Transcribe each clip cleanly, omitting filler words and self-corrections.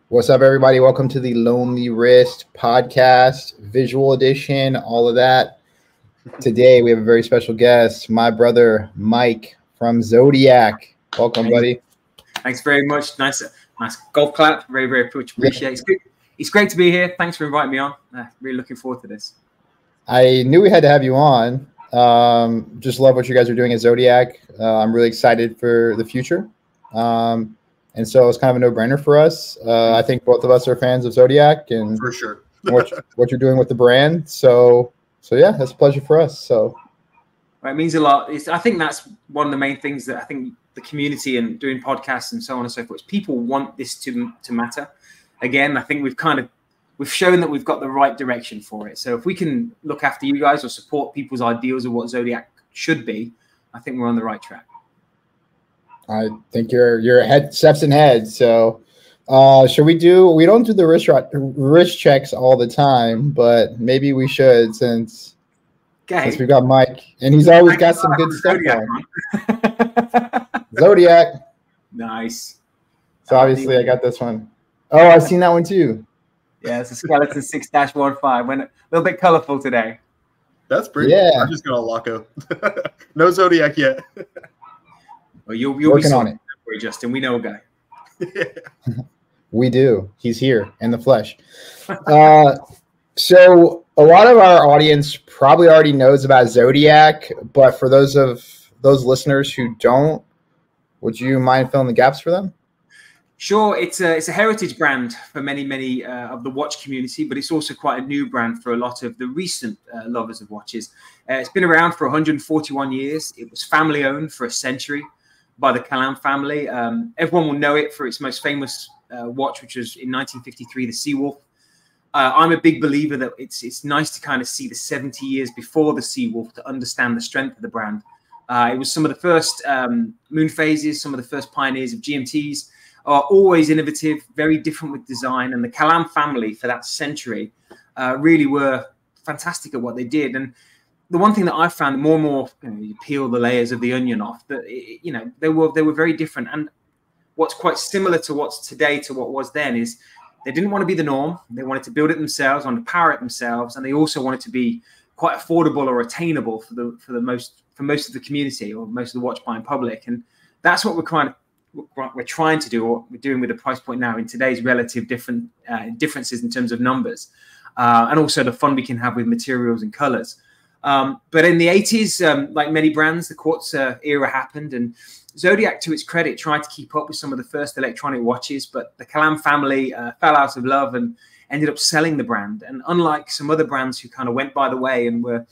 What's up, everybody? Welcome to the Lonely Wrist podcast, visual edition, all of that. Today, we have a very special guest, my brother, Mike from Zodiac. Welcome, buddy. Thanks very much. Nice golf clap. Very, very much appreciate it. It's great to be here. Thanks for inviting me on. Really looking forward to this. I knew we had to have you on. Just love what you guys are doing at Zodiac. I'm really excited for the future. And so it's kind of a no-brainer for us. I think both of us are fans of Zodiac and for sure what you're doing with the brand. So yeah, that's a pleasure for us. So well, it means a lot. I think that's one of the main things that I think the community and doing podcasts and so on and so forth, people want this to matter. Again, I think we've shown that we've got the right direction for it. So if we can look after you guys or support people's ideals of what Zodiac should be, I think we're on the right track. I think you're steps ahead. So should we don't do the wrist checks all the time, but maybe we should since we've got Mike and he's always got some good stuff on. Zodiac. Nice. So obviously I got this one. Oh, I've seen that one too. Yeah, it's a skeleton 6-15. Went a little bit colorful today. That's pretty. Yeah. I'm just gonna lock up. No Zodiac yet. Well, you'll working be on it, Justin. We know a guy. We do. He's here in the flesh. So a lot of our audience probably already knows about Zodiac, but for those listeners who don't, would you mind filling the gaps for them? Sure. It's a heritage brand for many of the watch community, but it's also quite a new brand for a lot of the recent lovers of watches. It's been around for 141 years. It was family owned for a century by the Calam family. Everyone will know it for its most famous watch, which was in 1953, the Seawolf. I'm a big believer that it's nice to kind of see the 70 years before the Seawolf to understand the strength of the brand. It was some of the first moon phases, some of the first pioneers of GMTs, are always innovative, very different with design. And the Calam family for that century really were fantastic at what they did. And the one thing that I found, more and more, you peel the layers of the onion off, that they were very different. And what's quite similar to what's today to what was then is they didn't want to be the norm. They wanted to build it themselves, wanted to power it themselves, and they also wanted to be quite affordable or attainable for most of the community or most of the watch buying public. And that's what we're trying to do, or we're doing with the price point now in today's relative differences in terms of numbers, and also the fun we can have with materials and colors. But in the 80s, like many brands, the quartz era happened, and Zodiac, to its credit, tried to keep up with some of the first electronic watches, but the Calam family fell out of love and ended up selling the brand. And unlike some other brands who kind of went by the way and were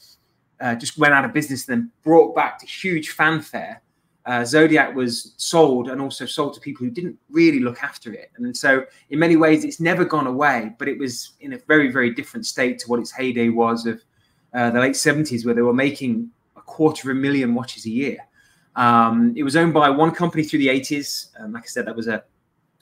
just went out of business, then brought back to huge fanfare, Zodiac was sold, and also sold to people who didn't really look after it. And so in many ways, it's never gone away, but it was in a very, very different state to what its heyday was of the late 70s, where they were making 250,000 watches a year. It was owned by one company through the 80s. Like I said, that was a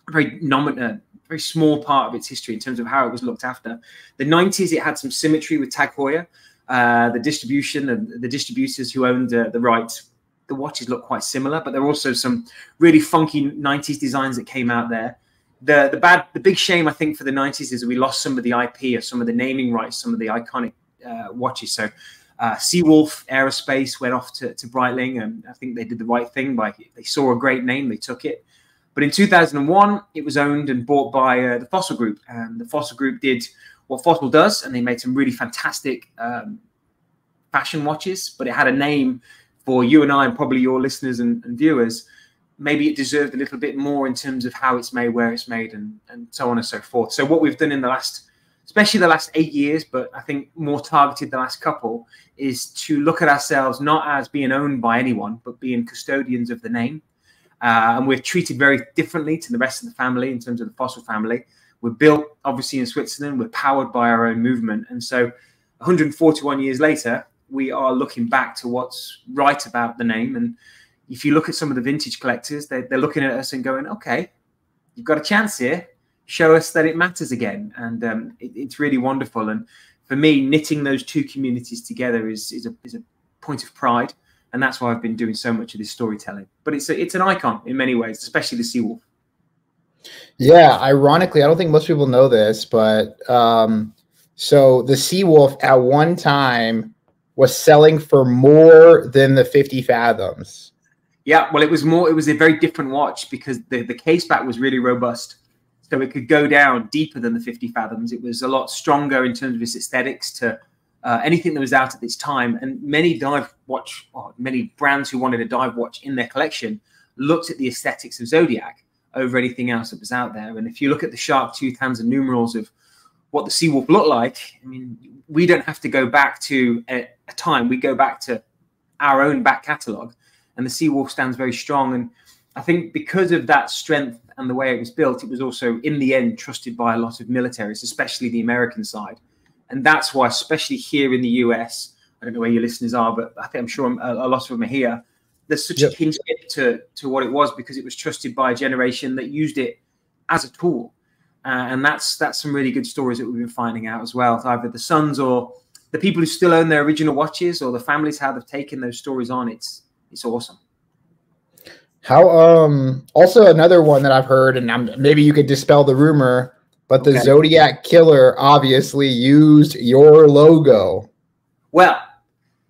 very small part of its history in terms of how it was looked after. The 90s, it had some symmetry with Tag Heuer, the distribution and the distributors who owned the rights. The watches look quite similar, but there were also some really funky 90s designs that came out there. The big shame, I think, for the 90s is that we lost some of the IP or some of the naming rights, some of the iconic watches. So Seawolf Aerospace went off to Breitling, and I think they did the right thing they saw a great name, they took it. But in 2001, it was owned and bought by the Fossil Group, and the Fossil Group did what Fossil does, and they made some really fantastic fashion watches, but it had a name for you and I, and probably your listeners and viewers. Maybe it deserved a little bit more in terms of how it's made, where it's made, and so on and so forth. So what we've done in especially the last 8 years, but I think more targeted the last couple, is to look at ourselves not as being owned by anyone, but being custodians of the name. And we're treated very differently to the rest of the family in terms of the Fossil family. We're built, obviously, in Switzerland. We're powered by our own movement. And so 141 years later, we are looking back to what's right about the name. And if you look at some of the vintage collectors, they're looking at us and going, okay, you've got a chance here. Show us that it matters again. And it's really wonderful. And for me, knitting those two communities together is a point of pride. And that's why I've been doing so much of this storytelling. But it's an icon in many ways, especially the Seawolf. Yeah, ironically, I don't think most people know this, but so the Seawolf at one time was selling for more than the 50 fathoms. Yeah, well, it was a very different watch because the case back was really robust. So it could go down deeper than the 50 fathoms. It was a lot stronger in terms of its aesthetics to anything that was out at its time. And many many brands who wanted a dive watch in their collection looked at the aesthetics of Zodiac over anything else that was out there. And if you look at the shark tooth hands and numerals of what the Seawolf looked like, I mean, we don't have to go back to a time. We go back to our own back catalogue, and the Seawolf stands very strong. And I think because of that strength and the way it was built, it was also, in the end, trusted by a lot of militaries, especially the American side. And that's why, especially here in the US, I don't know where your listeners are, but I'm sure a lot of them are here, there's such a kinship to what it was because it was trusted by a generation that used it as a tool. And that's some really good stories that we've been finding out as well. Either the sons or the people who still own their original watches or the families, how they've taken those stories on. It's awesome. How also another one that I've heard, and maybe you could dispel the rumor, but the Zodiac Killer obviously used your logo. Well,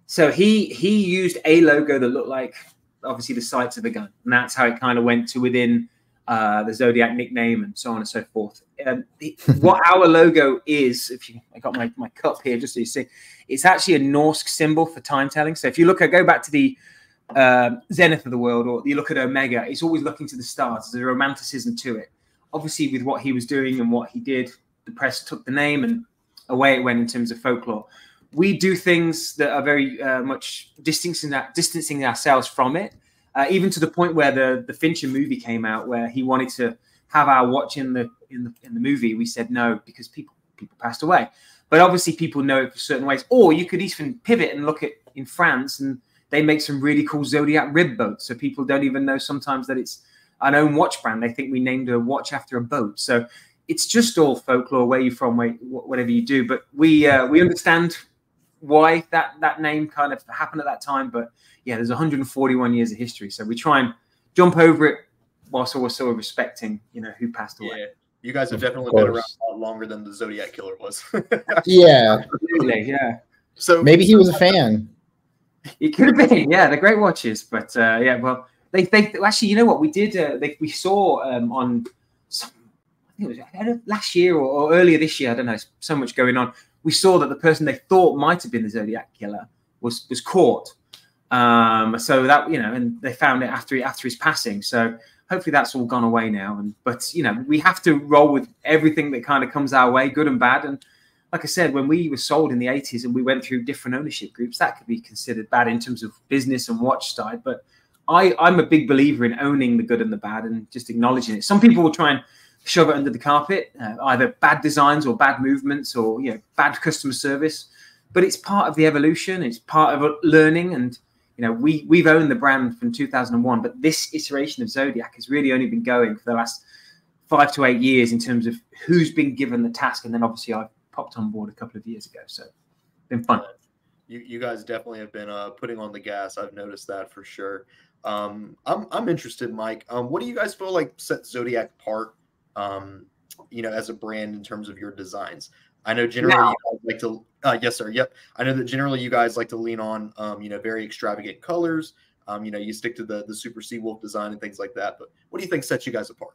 so he used a logo that looked like obviously the sights of a gun, and that's how it kind of went to within the Zodiac nickname and so on and so forth. What our logo is, I got my cup here just so you see, it's actually a Norse symbol for time telling. So if you go back to the zenith of the world, or you look at Omega, it's always looking to the stars. There's a romanticism to it. Obviously, with what he was doing and what he did, the press took the name and away it went in terms of folklore. We do things that are very much distancing ourselves from it, even to the point where the Fincher movie came out, where he wanted to have our watch in the movie. We said no because people passed away. But obviously, people know it for certain ways. Or you could even pivot and look at in France, and they make some really cool Zodiac rib boats. So people don't even know sometimes that it's an own watch brand. They think we named a watch after a boat. So it's just all folklore, where you're from, whatever you do. But we understand why that name kind of happened at that time. But yeah, there's 141 years of history. So we try and jump over it whilst also respecting, who passed away. Yeah. You guys have definitely been around a lot longer than the Zodiac Killer was. Yeah. Absolutely, yeah. So maybe he was a fan. It could have been, yeah. They're great watches, but yeah. Well, they actually, you know what we did? We saw on I think it was last year or earlier this year. I don't know. So much going on. We saw that the person they thought might have been the Zodiac Killer was caught. So that and they found it after his passing. So hopefully that's all gone away now. But we have to roll with everything that kind of comes our way, good and bad. And like I said, when we were sold in the 80s and we went through different ownership groups, that could be considered bad in terms of business and watch side. But I'm a big believer in owning the good and the bad and just acknowledging it. Some people will try and shove it under the carpet, either bad designs or bad movements or bad customer service. But it's part of the evolution. It's part of learning. And we've owned the brand from 2001, but this iteration of Zodiac has really only been going for the last 5 to 8 years in terms of who's been given the task. And then obviously I've popped on board a couple of years ago, so it's been fun. You guys definitely have been putting on the gas. I've noticed that for sure. I'm interested, Mike. What do you guys feel like sets Zodiac apart? As a brand in terms of your designs. I know generally you guys like to. Yes, sir. Yep. I know that generally you guys like to lean on very extravagant colors. You stick to the Super Seawolf design and things like that. But what do you think sets you guys apart?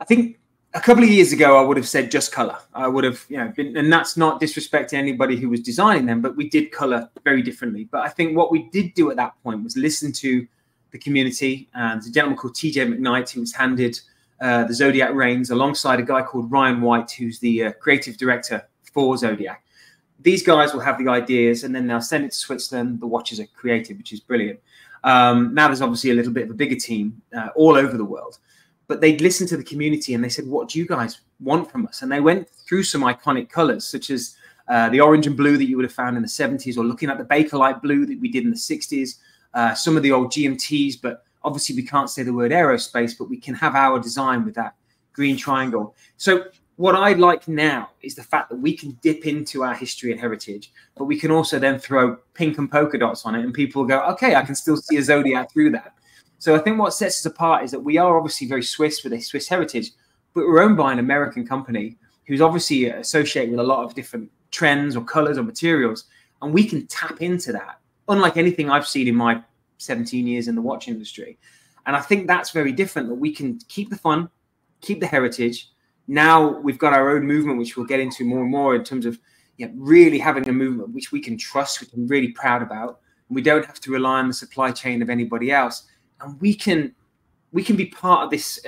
I think a couple of years ago, I would have said just color. I would have, and that's not disrespecting anybody who was designing them, but we did color very differently. But I think what we did do at that point was listen to the community. And there's a gentleman called TJ McKnight who was handed the Zodiac reins alongside a guy called Ryan White, who's the creative director for Zodiac. These guys will have the ideas and then they'll send it to Switzerland. The watches are created, which is brilliant. Now there's obviously a little bit of a bigger team all over the world. But they'd listen to the community and they said, what do you guys want from us? And they went through some iconic colors, such as the orange and blue that you would have found in the 70s, or looking at the Bakelite blue that we did in the 60s, some of the old GMTs. But obviously we can't say the word aerospace, but we can have our design with that green triangle. So what I like now is the fact that we can dip into our history and heritage, but we can also then throw pink and polka dots on it and people go, okay, I can still see a Zodiac through that. So I think what sets us apart is that we are obviously very Swiss with a Swiss heritage, but we're owned by an American company who's obviously associated with a lot of different trends or colors or materials. And we can tap into that, unlike anything I've seen in my 17 years in the watch industry. And I think that's very different, that we can keep the fun, keep the heritage. Now we've got our own movement, which we'll get into more and more in terms of really having a movement which we can trust, which I'm really proud about. And we don't have to rely on the supply chain of anybody else. And we can be part of this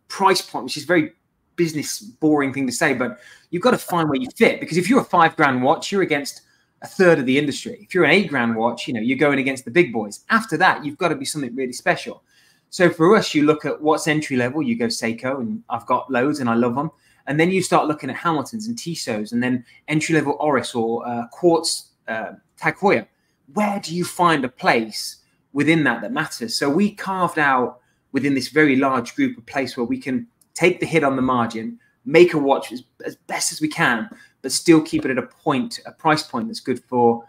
price point, which is very business boring thing to say, but you've got to find where you fit. Because if you're a $5,000 watch, you're against a third of the industry. If you're an $8,000 watch, you're going against the big boys. After that, you've got to be something really special. So for us, you look at what's entry level. You go Seiko, and I've got loads and I love them. And then you start looking at Hamiltons and Tissot's, and then entry level Oris or Quartz Tag Heuer. Where do you find a place within that matters? So we carved out within this very large group a place where we can take the hit on the margin, make a watch as best as we can, but still keep it at a price point that's good for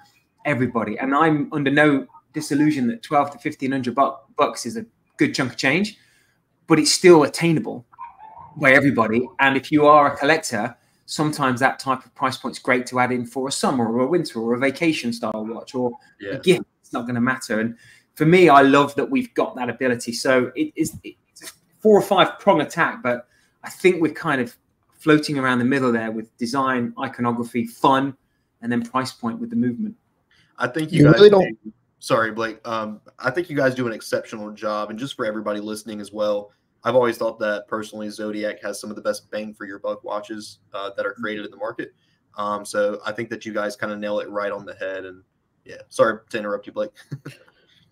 everybody. And I'm under no disillusion that $1,200 to $1,500 bucks is a good chunk of change, but it's still attainable by everybody. And if you are a collector, sometimes that type of price point is great to add in for a summer or a winter or a vacation style watch or a gift. It's not going to matter. And for me, I love that we've got that ability. So it's a 4 or 5 prong attack, but I think we're kind of floating around the middle there with design, iconography, fun, and then price point with the movement. I think you guys really don't. Sorry, Blake. I think you guys do an exceptional job, and just for everybody listening as well, I've always thought that personally Zodiac has some of the best bang for your buck watches that are created in the market. So I think that you guys kind of nail it right on the head. And yeah, sorry to interrupt you, Blake.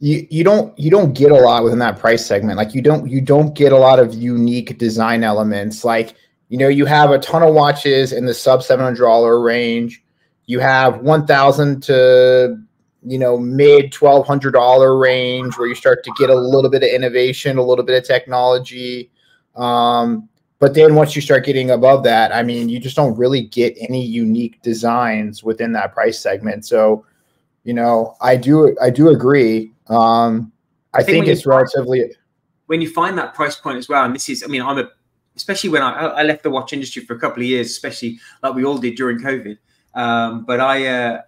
You don't get a lot within that price segment. Like you don't get a lot of unique design elements. Like, you have a ton of watches in the sub $700 range. You have $1,000 to mid $1,200 range where you start to get a little bit of innovation, a little bit of technology. But then once you start getting above that, I mean, you just don't really get any unique designs within that price segment. So, I do agree. I think it's relatively, when you find that price point as well. And this is, especially when I left the watch industry for a couple of years, especially like we all did during COVID. But I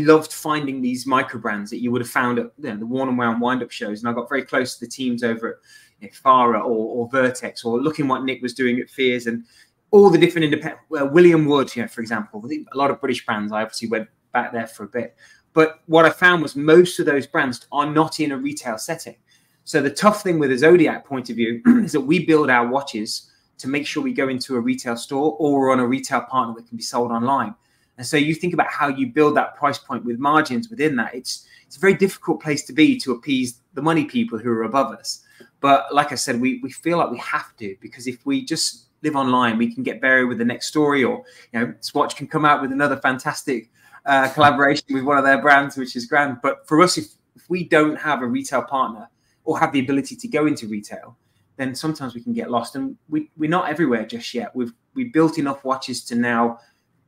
loved finding these micro brands that you would have found at the Worn and Wound wind-up shows. And I got very close to the teams over at Farah or Vertex, or looking what Nick was doing at Fears and all the different independent, William Wood, for example, a lot of British brands. I obviously went back there for a bit. But what I found was most of those brands are not in a retail setting. So the tough thing with a Zodiac point of view is that we build our watches to make sure we go into a retail store or we're on a retail partner that can be sold online. And so you think about how you build that price point with margins within that. It's a very difficult place to be to appease the money people who are above us. But like I said, we feel like we have to, because if we just live online, we can get buried with the next story, or Swatch can come out with another fantastic collaboration with one of their brands, which is grand. But for us, if we don't have a retail partner or have the ability to go into retail, then sometimes we can get lost. And we're not everywhere just yet. We've built enough watches to now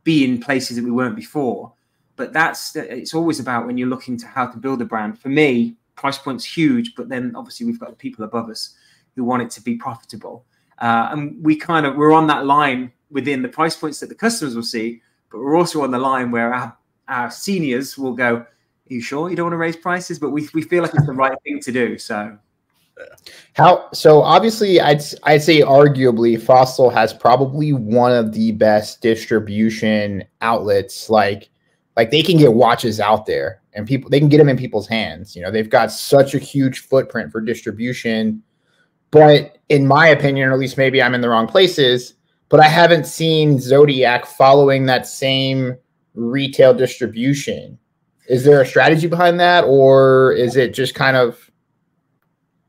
be in places that we weren't before. But it's always about when you're looking to how to build a brand. For me, price point's huge, but then obviously we've got the people above us who want it to be profitable. And we're on that line within the price points that the customers will see, but we're also on the line where our seniors will go, "Are you sure you don't want to raise prices?" But we feel like it's the right thing to do. So obviously I'd say arguably Fossil has probably one of the best distribution outlets. Like they can get watches out there and they can get them in people's hands. They've got such a huge footprint for distribution. But in my opinion, or at least maybe I'm in the wrong places, but I haven't seen Zodiac following that same retail distribution. Is there a strategy behind that, or is it just kind of,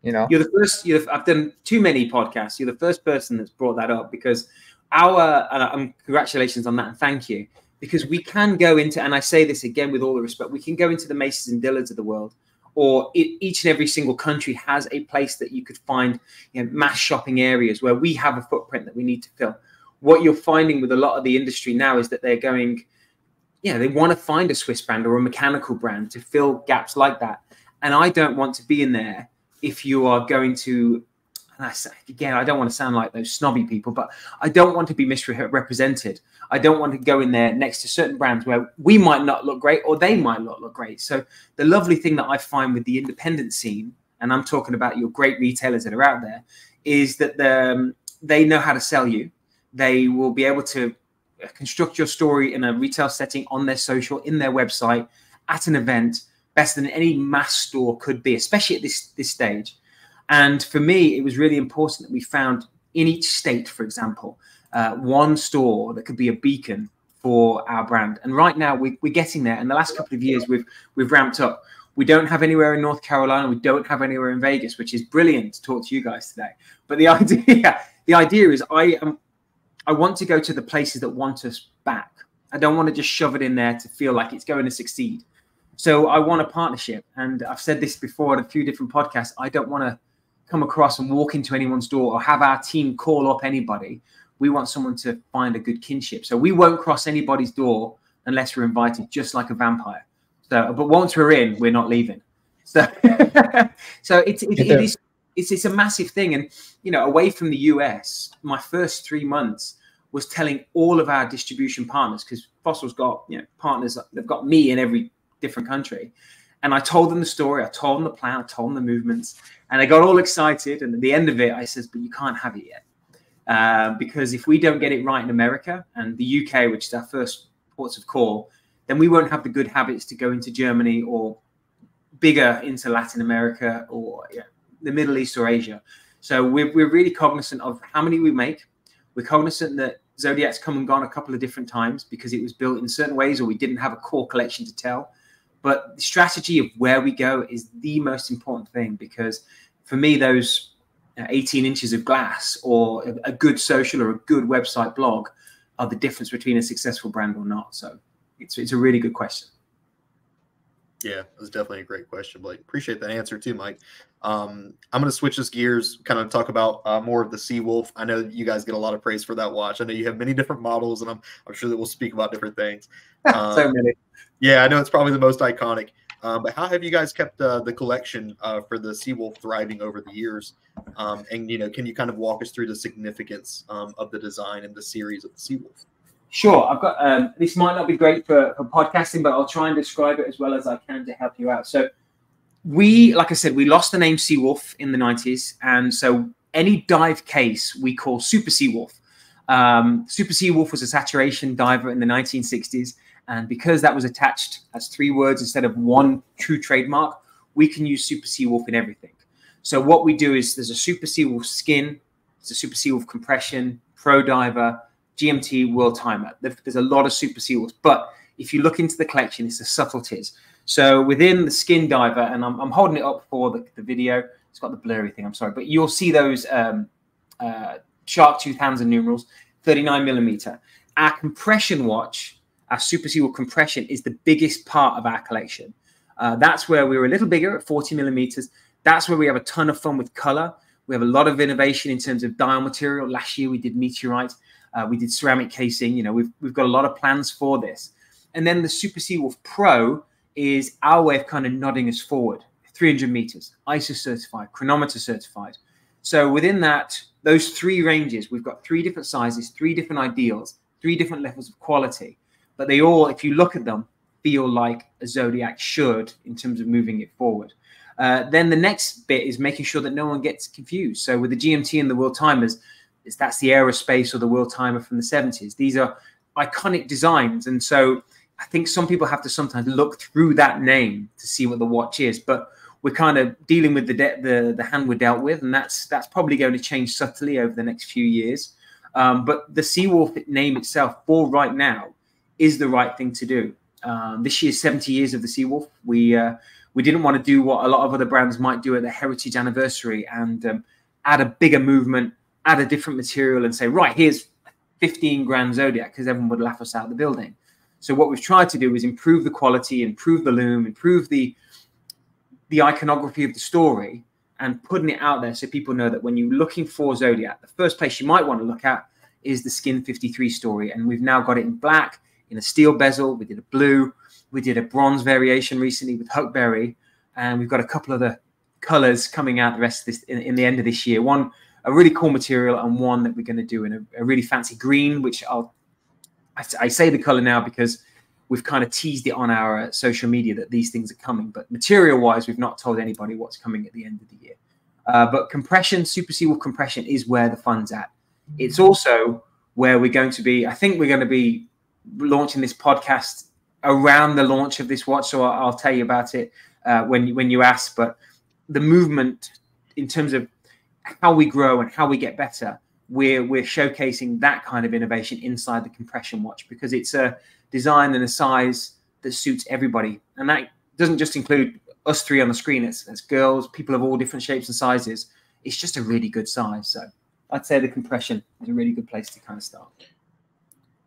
You're the first. I've done too many podcasts. You're the first person that's brought that up, because congratulations on that, and thank you, because we can go into, and I say this again with all the respect, we can go into the Macy's and Dillards of the world, or each and every single country has a place that you could find mass shopping areas where we have a footprint that we need to fill. What you're finding with a lot of the industry now is that they're going, they want to find a Swiss brand or a mechanical brand to fill gaps like that. And I don't want to be in there if you are going to, and again, I don't want to sound like those snobby people, but I don't want to be misrepresented. I don't want to go in there next to certain brands where we might not look great or they might not look great. So the lovely thing that I find with the independent scene, and I'm talking about your great retailers that are out there, is that they know how to sell you. They will be able to construct your story in a retail setting, on their social, in their website, at an event, better than any mass store could be, especially at this stage. And for me, it was really important that we found in each state, for example, one store that could be a beacon for our brand. And right now we're getting there. In the last couple of years, we've ramped up. We don't have anywhere in North Carolina. We don't have anywhere in Vegas, which is brilliant to talk to you guys today. But the idea is I want to go to the places that want us back. I don't want to just shove it in there to feel like it's going to succeed. So I want a partnership. And I've said this before on a few different podcasts. I don't want to come across and walk into anyone's door or have our team call up anybody. We want someone to find a good kinship. So we won't cross anybody's door unless we're invited, just like a vampire. So, but once we're in, we're not leaving. So, so it's a massive thing. And, you know, away from the US, my first 3 months was telling all of our distribution partners, because Fossil's got, you know, partners, they've got me in every different country. And I told them the story, I told them the plan, I told them the movements, and they got all excited. And at the end of it, I says, but you can't have it yet. Because if we don't get it right in America and the UK, which is our first ports of call, then we won't have the good habits to go into Germany or bigger into Latin America or the Middle East or Asia. So we're really cognizant of how many we make. We're cognizant that Zodiac's come and gone a couple of different times because it was built in certain ways or we didn't have a core collection to tell. But the strategy of where we go is the most important thing, because for me, those 18 inches of glass or a good social or a good website blog are the difference between a successful brand or not. So it's a really good question. Yeah, that's definitely a great question, Blake. Appreciate that answer too, Mike. I'm going to switch this gears, kind of talk about more of the Seawolf. I know you guys get a lot of praise for that watch. I know you have many different models, and I'm sure that we'll speak about different things. So many. Yeah, I know it's probably the most iconic. But how have you guys kept the collection for the Seawolf thriving over the years? And, you know, can you kind of walk us through the significance of the design and the series of the Seawolf? Sure. I've got this might not be great for podcasting, but I'll try and describe it as well as I can to help you out. So like I said, we lost the name Seawolf in the 90s. And so any dive case we call Super Seawolf. Super Seawolf was a saturation diver in the 1960s. And because that was attached as 3 words instead of one true trademark, we can use Super Seawolf in everything. So what we do is there's a Super Seawolf skin, there's a Super Seawolf compression, Pro Diver, GMT, World Timer. There's a lot of Super Seawolves. But if you look into the collection, it's the subtleties. So within the skin diver, and I'm holding it up for the video. It's got the blurry thing, I'm sorry. But you'll see those shark tooth hands and numerals, 39 millimeter. Our compression watch, our Super Seawolf compression, is the biggest part of our collection. That's where we were a little bigger at 40 millimeters. That's where we have a ton of fun with color. We have a lot of innovation in terms of dial material. Last year we did meteorite. We did ceramic casing. You know, we've got a lot of plans for this. And then the Super Seawolf Pro is our way of kind of nodding us forward. 300 meters, ISO certified, chronometer certified. So within that, those 3 ranges, we've got 3 different sizes, 3 different ideals, 3 different levels of quality. But they all, if you look at them, feel like a Zodiac should in terms of moving it forward. Then the next bit is making sure that no one gets confused. So with the GMT and the World Timers, that's the aerospace or the World Timer from the 70s. These are iconic designs. And so I think some people have to sometimes look through that name to see what the watch is. But we're kind of dealing with the hand we're dealt with. And that's probably going to change subtly over the next few years. But the Seawolf name itself for right now is the right thing to do. This year's 70 years of the Seawolf. We didn't want to do what a lot of other brands might do at the heritage anniversary and add a bigger movement, add a different material and say, right, here's 15 grand Zodiac, because everyone would laugh us out of the building. So what we've tried to do is improve the quality, improve the loom, improve the iconography of the story, and putting it out there so people know that when you're looking for Zodiac, the first place you might want to look at is the Skin 53 story. And we've now got it in black, in a steel bezel. We did a blue. We did a bronze variation recently with Huckberry. And we've got a couple of the colors coming out the rest of this in the end of this year. One, a really cool material, and one that we're going to do in a really fancy green, which I say the color now because we've kind of teased it on our social media that these things are coming. But material-wise, we've not told anybody what's coming at the end of the year. But compression, Super Seawolf compression is where the fun's at. It's also where we're going to be, I think we're going to be launching this podcast around the launch of this watch. So I'll tell you about it when you ask. But the movement in terms of how we grow and how we get better, we're showcasing that kind of innovation inside the compression watch, because it's a design and a size that suits everybody. And that doesn't just include us three on the screen. It's girls, people of all different shapes and sizes. It's just a really good size. So I'd say the compression is a really good place to kind of start.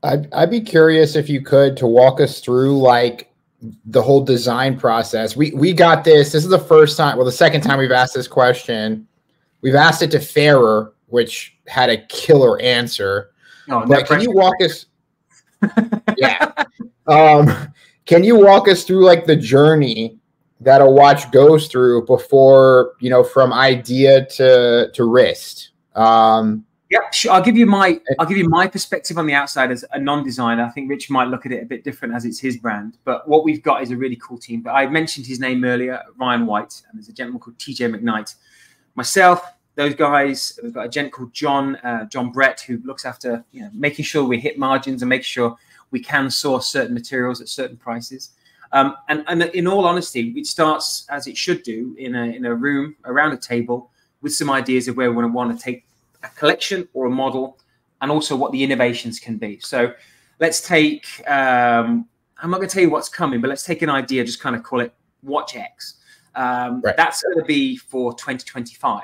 I'd be curious if you could to walk us through like the whole design process. We got this. This is the first time, well, the second time we've asked this question. We've asked it to Fairer, which had a killer answer. Oh, but can you walk us? Yeah. Can you walk us through like the journey that a watch goes through before, you know, from idea to wrist? Yeah, sure. I'll give you my perspective on the outside as a non-designer. I think Rich might look at it a bit different as it's his brand. But what we've got is a really cool team. But I mentioned his name earlier, Ryan White, and there's a gentleman called TJ McKnight. Myself, those guys. We've got a gent called John Brett, who looks after, you know, making sure we hit margins and make sure we can source certain materials at certain prices. And in all honesty, it starts as it should do in a room around a table with some ideas of where we want to take a collection or a model, and also what the innovations can be. So let's take, I'm not going to tell you what's coming, but let's take an idea, just kind of call it Watch X. Right. That's going to be for 2025.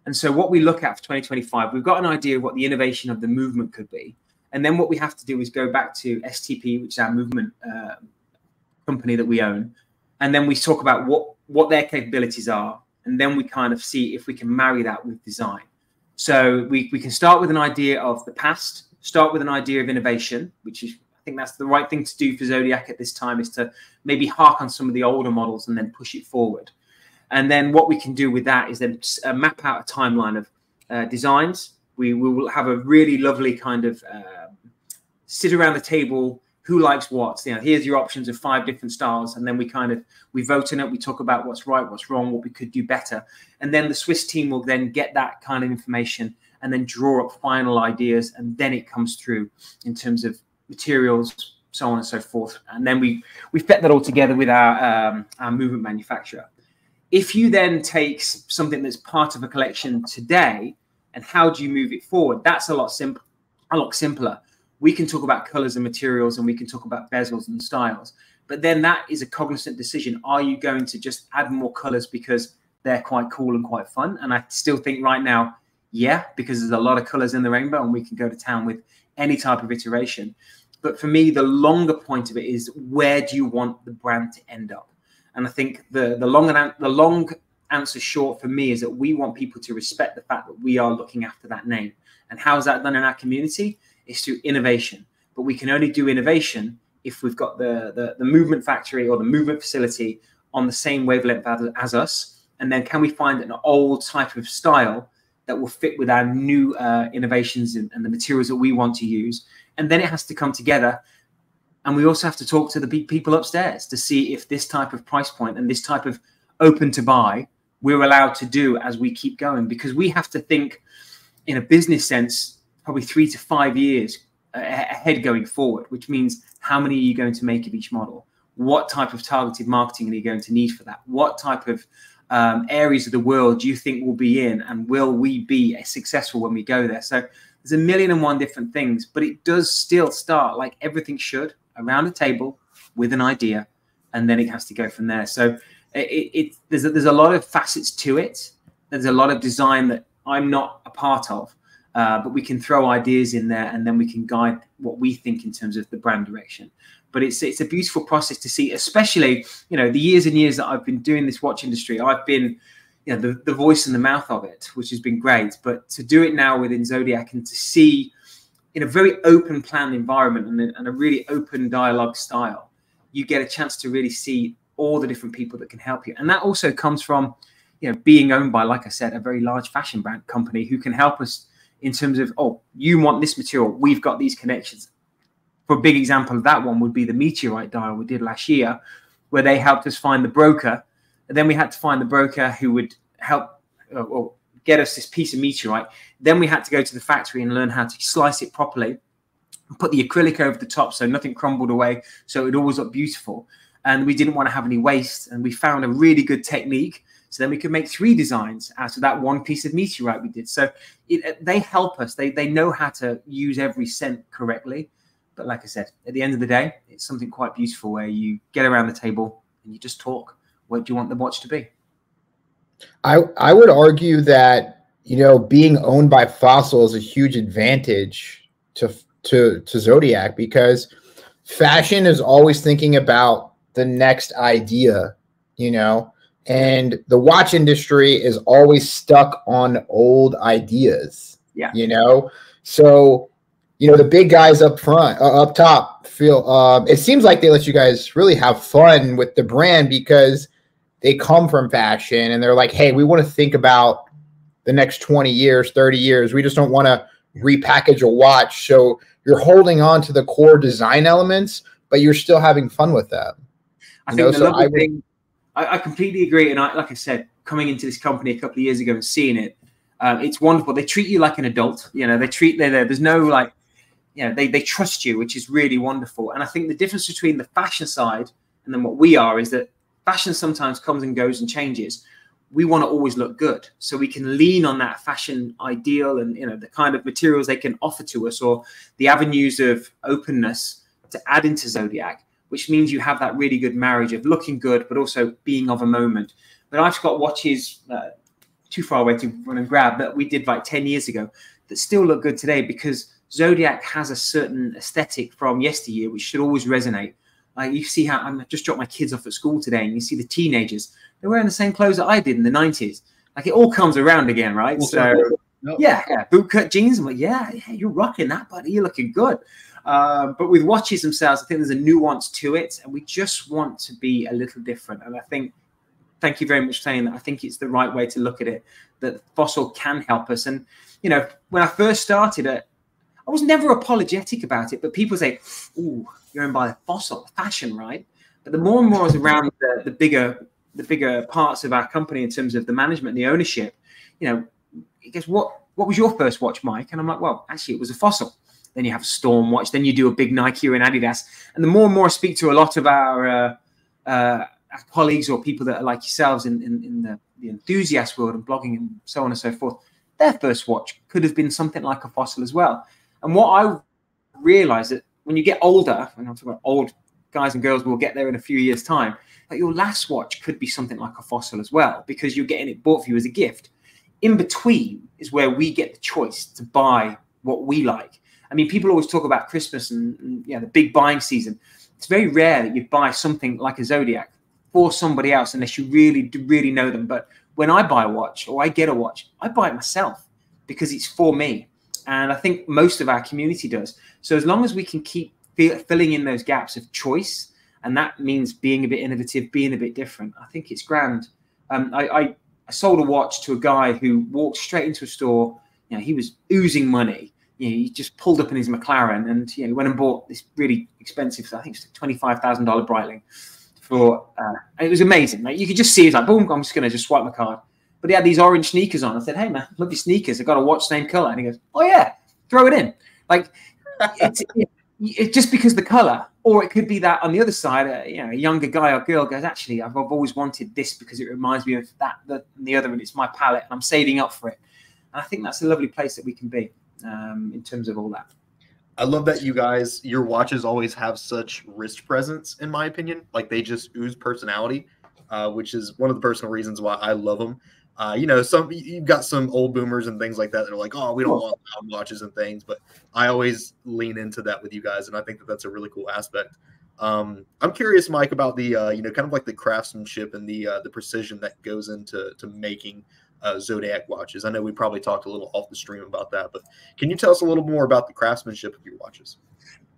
And so what we look at for 2025, we've got an idea of what the innovation of the movement could be. And then what we have to do is go back to STP, which is our movement company that we own. And then we talk about what their capabilities are. And then we kind of see if we can marry that with design. So we can start with an idea of the past, start with an idea of innovation, which is, I think that's the right thing to do for Zodiac at this time, is to maybe hark on some of the older models and then push it forward. And then what we can do with that is then map out a timeline of designs. We will have a really lovely kind of sit around the table. Who likes what? You know, here's your options of 5 different styles, and then we vote in it. We talk about what's right, what's wrong, what we could do better, and then the Swiss team will then get that kind of information and then draw up final ideas, and then it comes through in terms of materials, so on and so forth. And then we fit that all together with our movement manufacturer. If you then take something that's part of a collection today, and how do you move it forward? That's a lot simpler. We can talk about colors and materials, and we can talk about bezels and styles. But then that is a cognizant decision. Are you going to just add more colors because they're quite cool and quite fun? And I still think right now, yeah, because there's a lot of colors in the rainbow and we can go to town with any type of iteration. But for me, the longer point of it is, where do you want the brand to end up? And I think the long answer short for me is that we want people to respect the fact that we are looking after that name. And how is that done in our community? It's through innovation. But we can only do innovation if we've got the movement factory or the movement facility on the same wavelength as us. And then can we find an old type of style that will fit with our new innovations and the materials that we want to use? And then it has to come together. And we also have to talk to the people upstairs to see if this type of price point and this type of open to buy we're allowed to do as we keep going. Because we have to think in a business sense, probably 3 to 5 years ahead going forward, which means how many are you going to make of each model? What type of targeted marketing are you going to need for that? What type of areas of the world do you think we'll be in? And will we be successful when we go there? So there's 1,000,001 different things, but it does still start like everything should, around a table with an idea, and then it has to go from there. So there's a lot of facets to it. There's a lot of design that I'm not a part of. But we can throw ideas in there, and then we can guide what we think in terms of the brand direction. But it's a beautiful process to see, especially, you know, the years and years that I've been doing this watch industry. I've been, you know, the voice and the mouth of it, which has been great. But to do it now within Zodiac and to see in a very open plan environment and a really open dialogue style, you get a chance to really see all the different people that can help you. And that also comes from, being owned by, like I said, a very large fashion brand company who can help us in terms of, oh, you want this material, we've got these connections. For a big example of that one would be the meteorite dial we did last year, where they helped us find the broker. And then we had to find the broker who would help or get us this piece of meteorite. Then we had to go to the factory and learn how to slice it properly, put the acrylic over the top so nothing crumbled away, so it always looked beautiful. And we didn't want to have any waste. And we found a really good technique. So then we could make 3 designs out of that one piece of meteorite we did. So they help us. They know how to use every cent correctly. But like I said, at the end of the day, it's something quite beautiful where you get around the table and you just talk. What do you want the watch to be? I would argue that, being owned by Fossil is a huge advantage to Zodiac, because fashion is always thinking about the next idea, and the watch industry is always stuck on old ideas. Yeah. So the big guys up top feel, it seems like they let you guys really have fun with the brand because they come from fashion and they're like, hey, we want to think about the next 20 years, 30 years. We just don't want to repackage a watch. So you're holding on to the core design elements, but you're still having fun with that. I completely agree. And like I said, coming into this company a couple of years ago and seeing it, it's wonderful. They treat you like an adult. There's no they trust you, which is really wonderful. And I think the difference between the fashion side and then what we are is that fashion sometimes comes and goes and changes. We want to always look good, so we can lean on that fashion ideal and the kind of materials they can offer to us, or the avenues of openness to add into Zodiac, which means you have that really good marriage of looking good but also being of a moment. But I've got watches too far away to run and grab that we did like 10 years ago that still look good today, because Zodiac has a certain aesthetic from yesteryear which should always resonate. Like you see how I just dropped my kids off at school today, and you see the teenagers, they're wearing the same clothes that I did in the 90s. Like it all comes around again, right? Yeah, bootcut jeans. I'm like, yeah, you're rocking that, buddy. You're looking good. But with watches themselves, I think there's a nuance to it, and we just want to be a little different. And I think, thank you very much for saying that. I think it's the right way to look at it, that Fossil can help us. And, when I first started it, I was never apologetic about it, but people say, ooh, you're in by Fossil fashion, right? But the more and more I was around the bigger parts of our company in terms of the management and the ownership, I guess, what was your first watch, Mike? And I'm like, well, actually, it was a Fossil. Then you have a Storm watch. Then you do a big Nike or an Adidas. And the more and more I speak to a lot of our colleagues or people that are like yourselves in the enthusiast world and blogging and so on and so forth, their first watch could have been something like a Fossil as well. And what I realized that when you get older, and I'm talking about old guys and girls, will get there in a few years' time, that your last watch could be something like a Fossil as well, because you're getting it bought for you as a gift. In between is where we get the choice to buy what we like. I mean, people always talk about Christmas and the big buying season. It's very rare that you buy something like a Zodiac for somebody else unless you really know them. But when I buy a watch or I get a watch, I buy it myself because it's for me. And I think most of our community does. So as long as we can keep filling in those gaps of choice, and that means being a bit innovative, being a bit different, I think it's grand. I sold a watch to a guy who walked straight into a store. He was oozing money. He just pulled up in his McLaren and he went and bought this really expensive, I think it's $25,000 Breitling. And it was amazing. Like, you could just see it's like, boom, I'm just going to just swipe my card. But he had these orange sneakers on. I said, hey, man, love your sneakers. I got a watch same color. And he goes, oh, yeah, throw it in. Like, it's just because the color. Or it could be that on the other side, a younger guy or girl goes, actually, I've always wanted this because it reminds me of that, and the other, and it's my palette, and I'm saving up for it. And I think that's a lovely place that we can be in terms of all that. I love that your watches always have such wrist presence, in my opinion. Like, they just ooze personality, which is one of the personal reasons why I love them. You've got some old boomers and things like that that are like, oh, we don't want loud watches and things, but I always lean into that with you guys, and I think that that's a really cool aspect. I'm curious, Mike, about the kind of like the craftsmanship and the precision that goes into making Zodiac watches. I know we probably talked a little off the stream about that, but can you tell us a little more about the craftsmanship of your watches?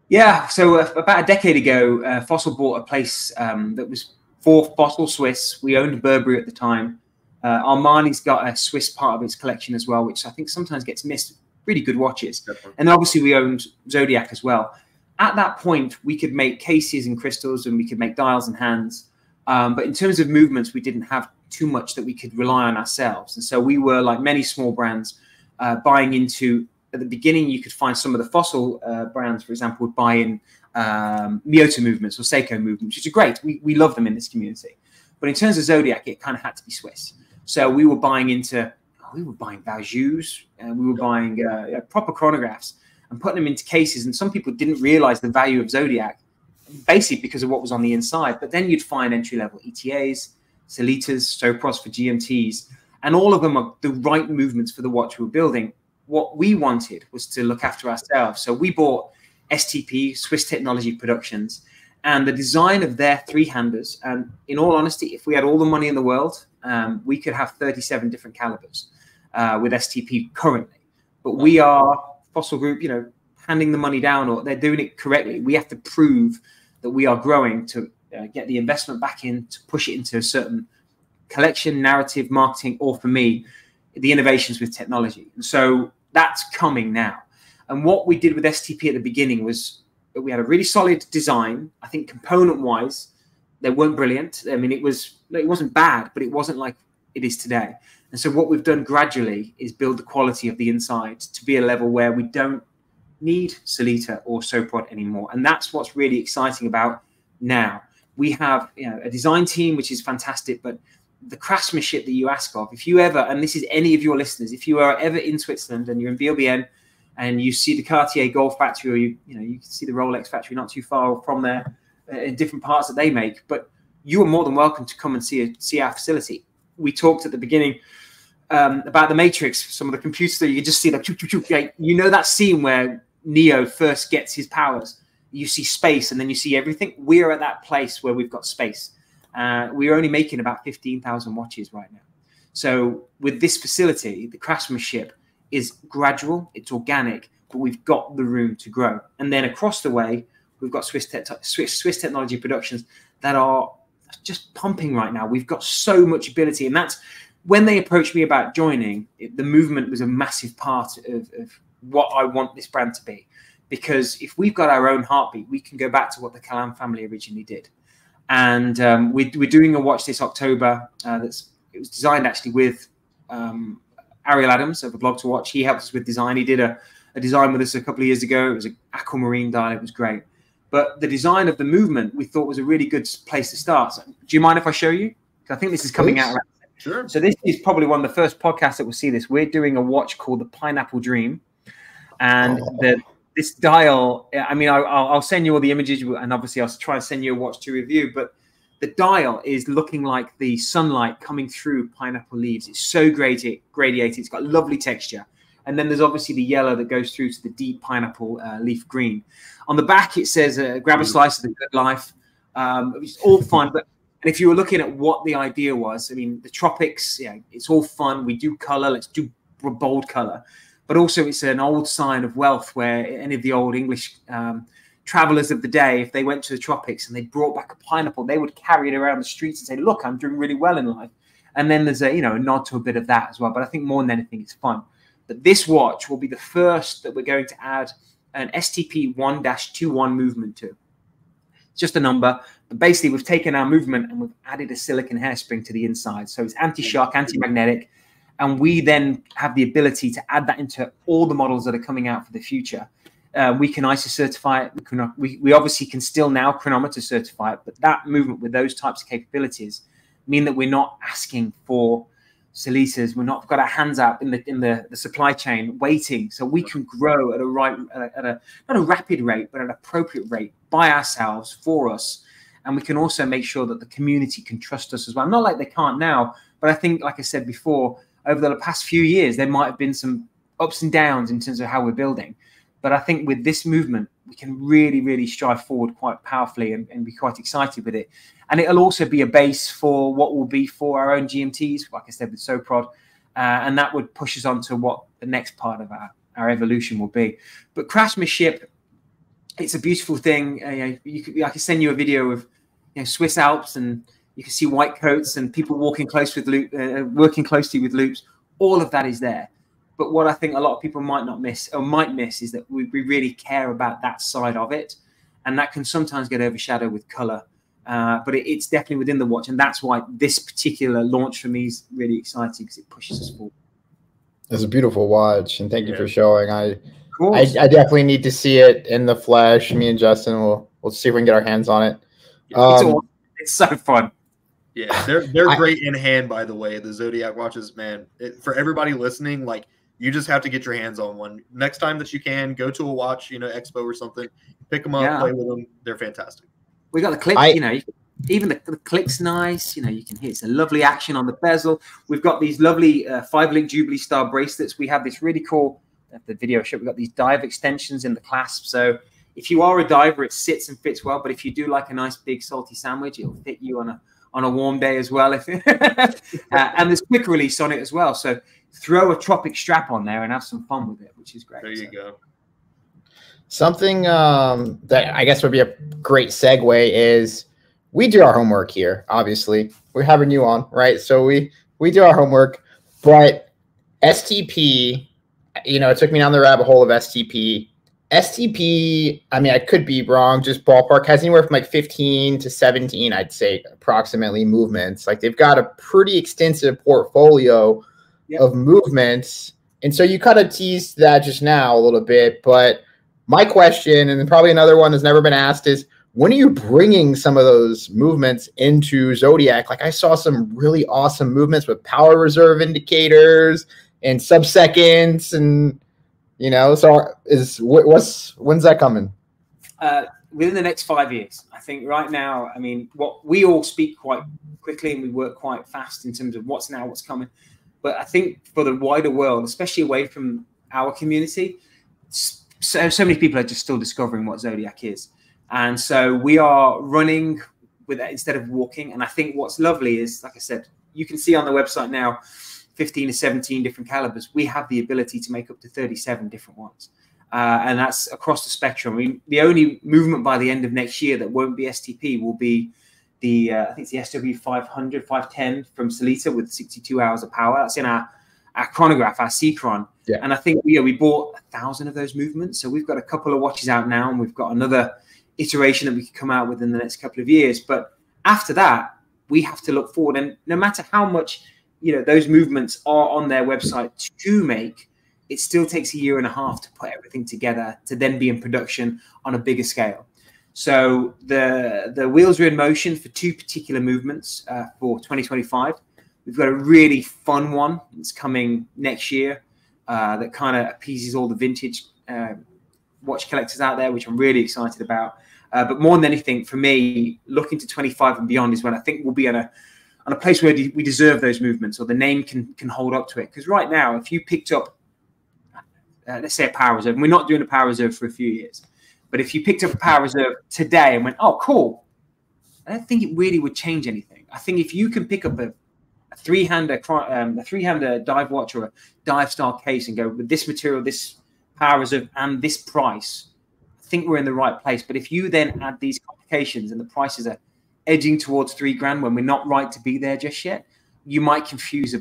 Yeah, so about a decade ago, Fossil bought a place that was for Fossil Swiss. We owned Burberry at the time. Armani's got a Swiss part of its collection as well, which I think sometimes gets missed. Really good watches. Definitely. And obviously we owned Zodiac as well. At that point, we could make cases and crystals, and we could make dials and hands. But in terms of movements, we didn't have too much that we could rely on ourselves. And so we were, like many small brands, buying into, at the beginning, you could find some of the fossil brands, for example, would buy in Miyota movements or Seiko movements, which are great. We love them in this community. But in terms of Zodiac, it kind of had to be Swiss. So we were buying into, we were buying Valjus, and we were buying proper chronographs and putting them into cases. And some people didn't realize the value of Zodiac, basically because of what was on the inside. But then you'd find entry-level ETAs, Solitas, Sopros for GMTs, and all of them are the right movements for the watch we were building. What we wanted was to look after ourselves. So we bought STP, Swiss Technology Productions, and the design of their three-handers. And in all honesty, if we had all the money in the world, we could have 37 different calibers with STP currently. But we are Fossil Group, you know, handing the money down, or they're doing it correctly. We have to prove that we are growing to get the investment back in, to push it into a certain collection, narrative, marketing, or for me, the innovations with technology. And so that's coming now. And what we did with STP at the beginning was we had a really solid design. I think component-wise, they weren't brilliant. I mean, it wasn't bad, but it wasn't like it is today. And so what we've done gradually is build the quality of the inside to be a level where we don't need Solita or Soprod anymore. And that's what's really exciting about now. We have, you know, a design team, which is fantastic, but the craftsmanship that you ask of, if you ever, and this is any of your listeners, if you are ever in Switzerland and you're in VLBN and you see the Cartier Gold factory, or you can see the Rolex factory not too far from there, in different parts that they make, but you are more than welcome to come and see our facility. We talked at the beginning about the Matrix, some of the computers that you can just see that, you know, that scene where Neo first gets his powers. You see space and then you see everything. We are at that place where we've got space. We are only making about 15,000 watches right now. So with this facility, the craftsmanship is gradual, it's organic, but we've got the room to grow. And then across the way, we've got Swiss Technology Productions that are just pumping right now. We've got so much ability. And that's when they approached me about joining, the movement was a massive part of what I want this brand to be. Because if we've got our own heartbeat, we can go back to what the Kalam family originally did. And we're doing a watch this October. It was designed actually with Ariel Adams of a Blog to Watch. He helped us with design. He did a design with us a couple of years ago. It was an aquamarine dial. It was great. But the design of the movement we thought was a really good place to start. So, do you mind if I show you? Because I think this is coming out. Sure. So this is probably one of the first podcasts that will see this. We're doing a watch called the Pineapple Dream. And this dial, I mean, I'll send you all the images, and obviously I'll try and send you a watch to review, but the dial is looking like the sunlight coming through pineapple leaves. It's so gradiated. It's got lovely texture. And then there's obviously the yellow that goes through to the deep pineapple leaf green. On the back, it says, grab a slice of the good life. It's all fun. But and if you were looking at what the idea was, I mean, the tropics, yeah, it's all fun. We do color. Let's do bold color. But also it's an old sign of wealth where any of the old English travelers of the day, if they went to the tropics and they brought back a pineapple, they would carry it around the streets and say, look, I'm doing really well in life. And then there's a nod to a bit of that as well. But I think more than anything, it's fun. But this watch will be the first that we're going to add an STP 1-21 movement to. It's just a number. But basically, we've taken our movement and we've added a silicon hairspring to the inside. So it's anti-shock, anti-magnetic. And we then have the ability to add that into all the models that are coming out for the future. We can ISO certify it. We obviously can still now chronometer certify it. But that movement with those types of capabilities mean that we're not asking for Solitas. We've got our hands out in the supply chain waiting. So we can grow at not a rapid rate, but at an appropriate rate by ourselves, for us. And we can also make sure that the community can trust us as well. Not like they can't now, but I think, like I said before, over the past few years, there might have been some ups and downs in terms of how we're building. But I think with this movement, we can really, really strive forward quite powerfully and be quite excited with it. And it'll also be a base for what will be for our own GMTs, like I said, with SoProd. And that would push us on to what the next part of our evolution will be. But craftsmanship, it's a beautiful thing. I can send you a video of Swiss Alps and You can see white coats and people walking close with working closely with loops. All of that is there. But what I think a lot of people might not miss or might miss is that we really care about that side of it. And that can sometimes get overshadowed with color. But it's definitely within the watch. And that's why this particular launch for me is really exciting, because it pushes us forward. It's a beautiful watch. And thank you for showing. I definitely need to see it in the flesh. Me and Justin we'll see if we can get our hands on it. It's so fun. Yeah, they're great in hand, by the way. The Zodiac watches, man. For everybody listening, like, you just have to get your hands on one. Next time that you can, go to a watch, expo or something, pick them up, play with them. They're fantastic. We got the click, even the click's nice. You can hear it's a lovely action on the bezel. We've got these lovely 5-link Jubilee Star bracelets. We have this really cool, the video show, we've got these dive extensions in the clasp. So if you are a diver, it sits and fits well. But if you do like a nice big salty sandwich, it'll fit you on a warm day as well. And there's quick release on it as well. So throw a tropic strap on there and have some fun with it, which is great. There you go. Something that I guess would be a great segue is we do our homework here. Obviously, we're having you on, right? So we do our homework, but STP, it took me down the rabbit hole of STP. STP, I mean, I could be wrong, just ballpark, has anywhere from like 15 to 17, I'd say, approximately movements. Like, they've got a pretty extensive portfolio of movements. And so you kind of teased that just now a little bit. But my question, and probably another one that's never been asked, is when are you bringing some of those movements into Zodiac? Like, I saw some really awesome movements with power reserve indicators and sub-seconds and so when's that coming? Within the next 5 years. I think right now, I mean, what we all speak quite quickly and we work quite fast in terms of what's now, what's coming. But I think for the wider world, especially away from our community, so many people are just still discovering what Zodiac is. And so we are running with that instead of walking. And I think what's lovely is, like I said, you can see on the website now, 15 to 17 different calibers. We have the ability to make up to 37 different ones. And that's across the spectrum. I mean, the only movement by the end of next year that won't be STP will be the, I think it's the SW500, 510 from Sellita with 62 hours of power. That's in our chronograph, our C-Chron. Yeah. And I think we bought 1,000 of those movements. So we've got a couple of watches out now, and we've got another iteration that we could come out with in the next couple of years. But after that, we have to look forward. And no matter how much those movements are on their website to make, it still takes a year and a half to put everything together to then be in production on a bigger scale. So the wheels are in motion for 2 particular movements for 2025. We've got a really fun one that's coming next year that kind of appeases all the vintage watch collectors out there, which I'm really excited about. But more than anything, for me, looking to 25 and beyond is when I think we'll be on a place where we deserve those movements, or the name can hold up to it. Because right now, if you picked up, let's say a power reserve, and we're not doing a power reserve for a few years, but if you picked up a power reserve today and went, oh, cool, I don't think it really would change anything. I think if you can pick up a three-hander dive watch or a dive style case and go with this material, this power reserve, and this price, I think we're in the right place. But if you then add these complications and the prices are edging towards $3,000 when we're not right to be there just yet, you might confuse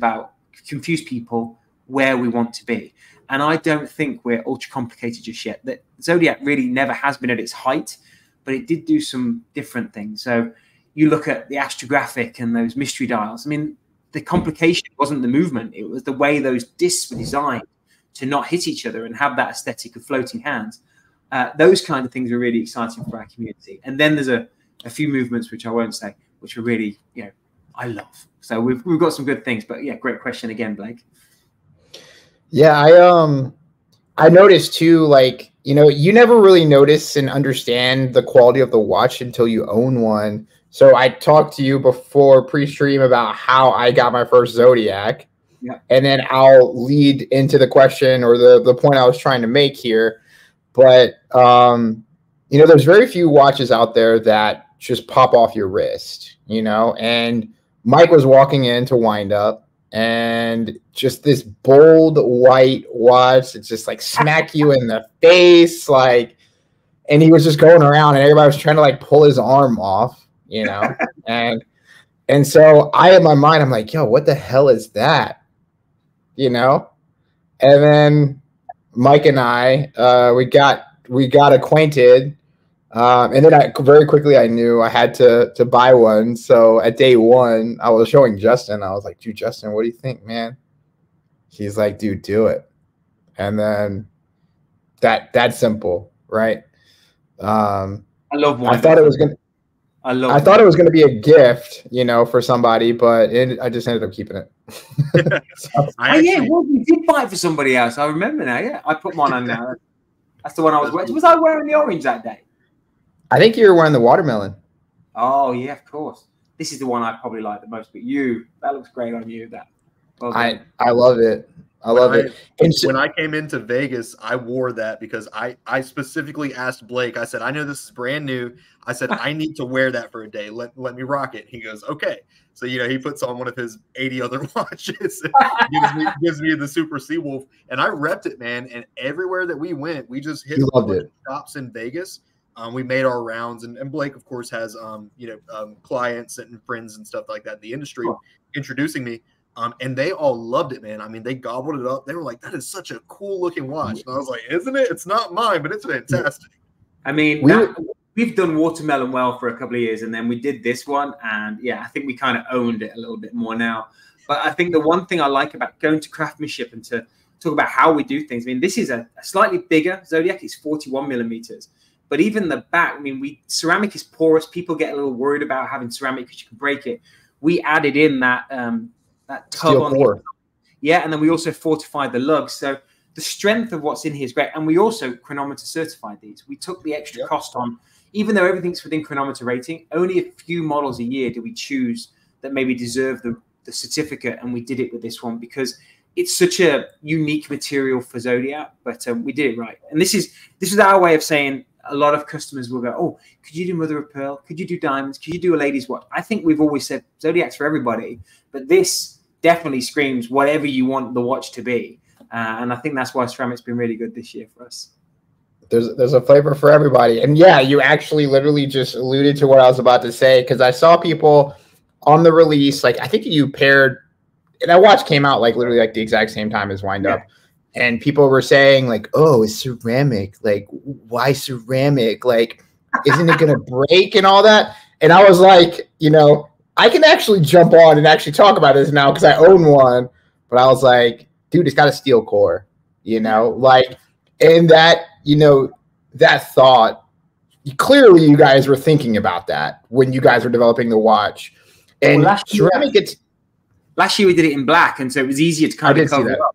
people where we want to be. And I don't think we're ultra complicated just yet. That Zodiac really never has been at its height, but it did do some different things. So you look at the astrographic and those mystery dials. I mean, the complication wasn't the movement. It was the way those discs were designed to not hit each other and have that aesthetic of floating hands. Those kind of things are really exciting for our community. And then there's a few movements, which I won't say, which are really, I love. So we've got some good things. But yeah, great question again, Blake. Yeah, I noticed too, like, you never really notice and understand the quality of the watch until you own one. So I talked to you before pre-stream about how I got my first Zodiac. Yeah. And then I'll lead into the question or the point I was trying to make here. But, there's very few watches out there that just pop off your wrist, and Mike was walking in to wind up, and just this bold white watch, it's just like smack you in the face, like, and he was just going around and everybody was trying to like pull his arm off, and And so I, in my mind, I'm like, yo, what the hell is that? You know? And then Mike and I, we got acquainted. And then very quickly I knew I had to buy one. So at day one, I was showing Justin. I was like, dude, Justin, what do you think, man? He's like, dude, do it. And then that's simple, right? I love wine. I thought it was gonna. I thought it was going to be a gift, you know, for somebody, but I just ended up keeping it. Well, you did buy it for somebody else. I remember now. Yeah, I put mine on now. That's the one I was wearing. Was I wearing the orange that day? I think you were wearing the watermelon. Oh yeah, of course. This is the one I probably like the most. But that looks great on you. That. Well I love it. I love it. When I came into Vegas, I wore that because I specifically asked Blake. I said, I know this is brand new. I said, I need to wear that for a day. Let me rock it. He goes, okay. So, you know, he puts on one of his 80 other watches and gives me the Super Seawolf. And I repped it, man. And everywhere that we went, we just hit shops in Vegas. We made our rounds. And Blake, of course, has, clients and friends and stuff like that in the industry introducing me. And they all loved it, man. I mean, they gobbled it up. They were like, that is such a cool looking watch. And I was like, isn't it? It's not mine, but it's fantastic. I mean, we've done watermelon well for a couple of years, and then we did this one. And yeah, I think we kind of owned it a little bit more now. But I think the one thing I like about going to Craftsmanship and to talk about how we do things, I mean, this is a slightly bigger Zodiac. It's 41 millimeters. But even the back, I mean, ceramic is porous. People get a little worried about having ceramic because you can break it. We added in that tub on the, and then we also fortified the lugs. So the strength of what's in here is great. And we also chronometer certified these. We took the extra cost on, even though everything's within chronometer rating, only a few models a year do we choose that maybe deserve the certificate. And we did it with this one because it's such a unique material for Zodiac, but we did it right. And this is our way of saying, a lot of customers will go, oh, could you do mother of pearl? Could you do diamonds? Could you do a lady's watch? I think we've always said Zodiac's for everybody, but this definitely screams whatever you want the watch to be. And I think that's why ceramic's been really good this year for us. There's a flavor for everybody. And yeah, you actually literally just alluded to what I was about to say, because I saw people on the release, like I think you paired, and that watch came out like literally like the exact same time as Wind Up. And people were saying like, oh, it's ceramic. Like, why ceramic? Like, isn't it going to break and all that? And I was like, you know, I can actually jump on and actually talk about this now because I own one. But I was like, dude, it's got a steel core, you know, like, and that, you know, that thought, clearly you guys were thinking about that when you guys were developing the watch. And ceramic, last year we did it in black, and so it was easier to kind of cover it up.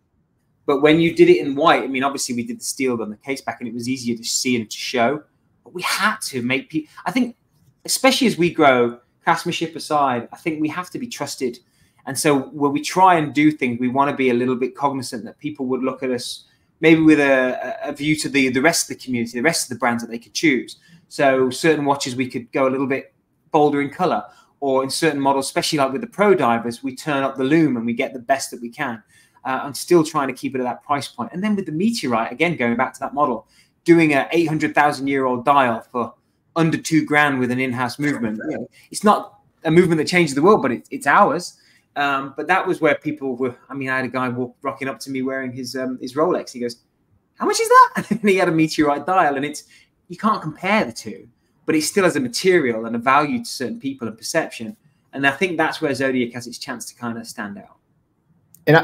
But when you did it in white, I mean, obviously we did the steel on the case back, and it was easier to see and to show. But we had to make people, I think, especially as we grow, craftsmanship aside, I think we have to be trusted. And so when we try and do things, we want to be a little bit cognizant that people would look at us maybe with a view to the rest of the community, the rest of the brands that they could choose. So certain watches, we could go a little bit bolder in color, or in certain models, especially like with the pro divers, we turn up the lume and we get the best that we can. I'm still trying to keep it at that price point. And then with the Meteorite, again, going back to that model, doing a 800,000-year-old dial for under $2,000 with an in-house movement. You know, it's not a movement that changes the world, but it's ours. But that was where people were. I mean, I had a guy rocking up to me wearing his Rolex. He goes, "How much is that?" And he had a Meteorite dial, and you can't compare the two, but it still has a material and a value to certain people and perception. And I think that's where Zodiac has its chance to kind of stand out.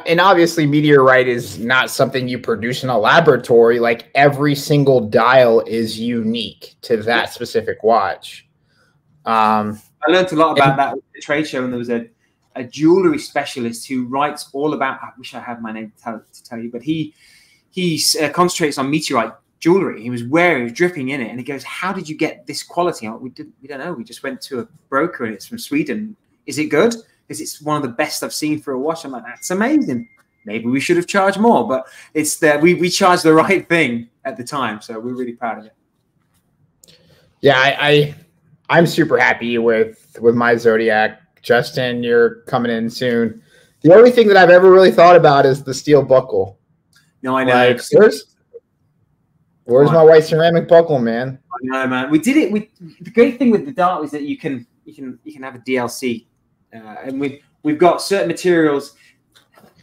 And obviously, Meteorite is not something you produce in a laboratory. Like every single dial is unique to that specific watch. I learned a lot about that at the trade show, and there was a jewelry specialist who writes all about. I wish I had my name to tell you, but he concentrates on Meteorite jewelry. He was dripping in it, and he goes, "How did you get this quality?" We don't know. We just went to a broker, and it's from Sweden. Is it good? Because it's one of the best I've seen for a watch. I'm like, that's amazing. Maybe we should have charged more, but it's that we charged the right thing at the time, so we're really proud of it. Yeah, I'm super happy with my Zodiac. Justin, you're coming in soon. The only thing that I've ever really thought about is the steel buckle. No, I know. Like, where's my white ceramic buckle, man? I know, man. We did it. The great thing with the dart is that you can have a DLC And we've got certain materials.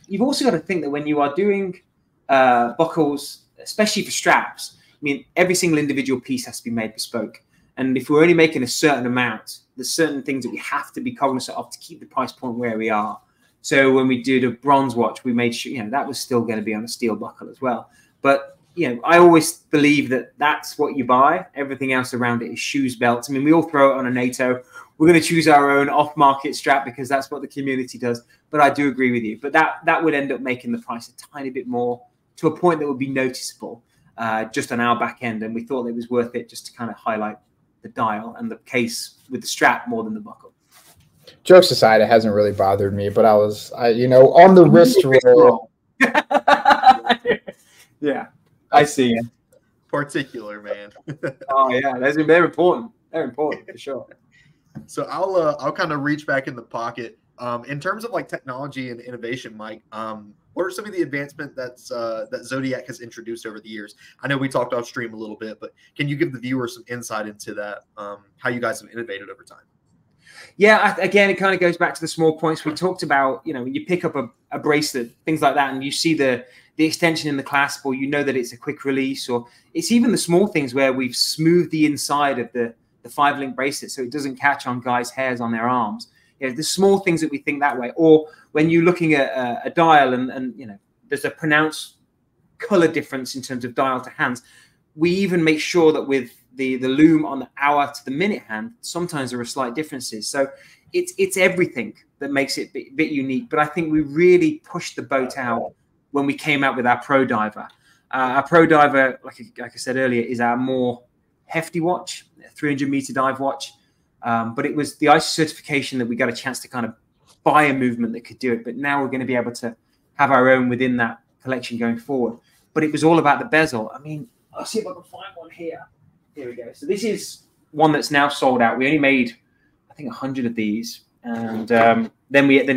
You've also got to think that when you are doing buckles, especially for straps, I mean, every single individual piece has to be made bespoke. And if we're only making a certain amount, there's certain things that we have to be cognizant of to keep the price point where we are. So when we did a bronze watch, we made sure, that was still going to be on a steel buckle as well. But, I always believe that that's what you buy. Everything else around it is shoes, belts. I mean, we all throw it on a NATO. We're going to choose our own off-market strap because that's what the community does. But I do agree with you. But that would end up making the price a tiny bit more to a point that would be noticeable just on our back end. And we thought it was worth it just to kind of highlight the dial and the case with the strap more than the buckle. Jokes aside, it hasn't really bothered me, but I on the wrist roll. Yeah, I see you. Particular, man. Oh yeah, they're important. They're important for sure. So I'll kind of reach back in the pocket. In terms of like technology and innovation, Mike, what are some of the advancement that Zodiac has introduced over the years? I know we talked off stream a little bit, but can you give the viewer some insight into that, how you guys have innovated over time? Yeah, again, it kind of goes back to the small points we talked about. When you pick up a bracelet, things like that, and you see the extension in the clasp, or that it's a quick release, or it's even the small things where we've smoothed the inside of the 5-link bracelet so it doesn't catch on guys' hairs on their arms. The small things that we think that way. Or when you're looking at a dial and there's a pronounced color difference in terms of dial to hands, we even make sure that with the loom on the hour to the minute hand, sometimes there are slight differences. So it's everything that makes it a bit unique. But I think we really pushed the boat out when we came out with our Pro Diver. Our Pro Diver, like I said earlier, is our more hefty watch, a 300-meter dive watch. But it was the ISO certification that we got a chance to kind of buy a movement that could do it. But now we're going to be able to have our own within that collection going forward. But it was all about the bezel. I mean, I'll see if I can find one here. Here we go. So this is one that's now sold out. We only made, I think, 100 of these. And then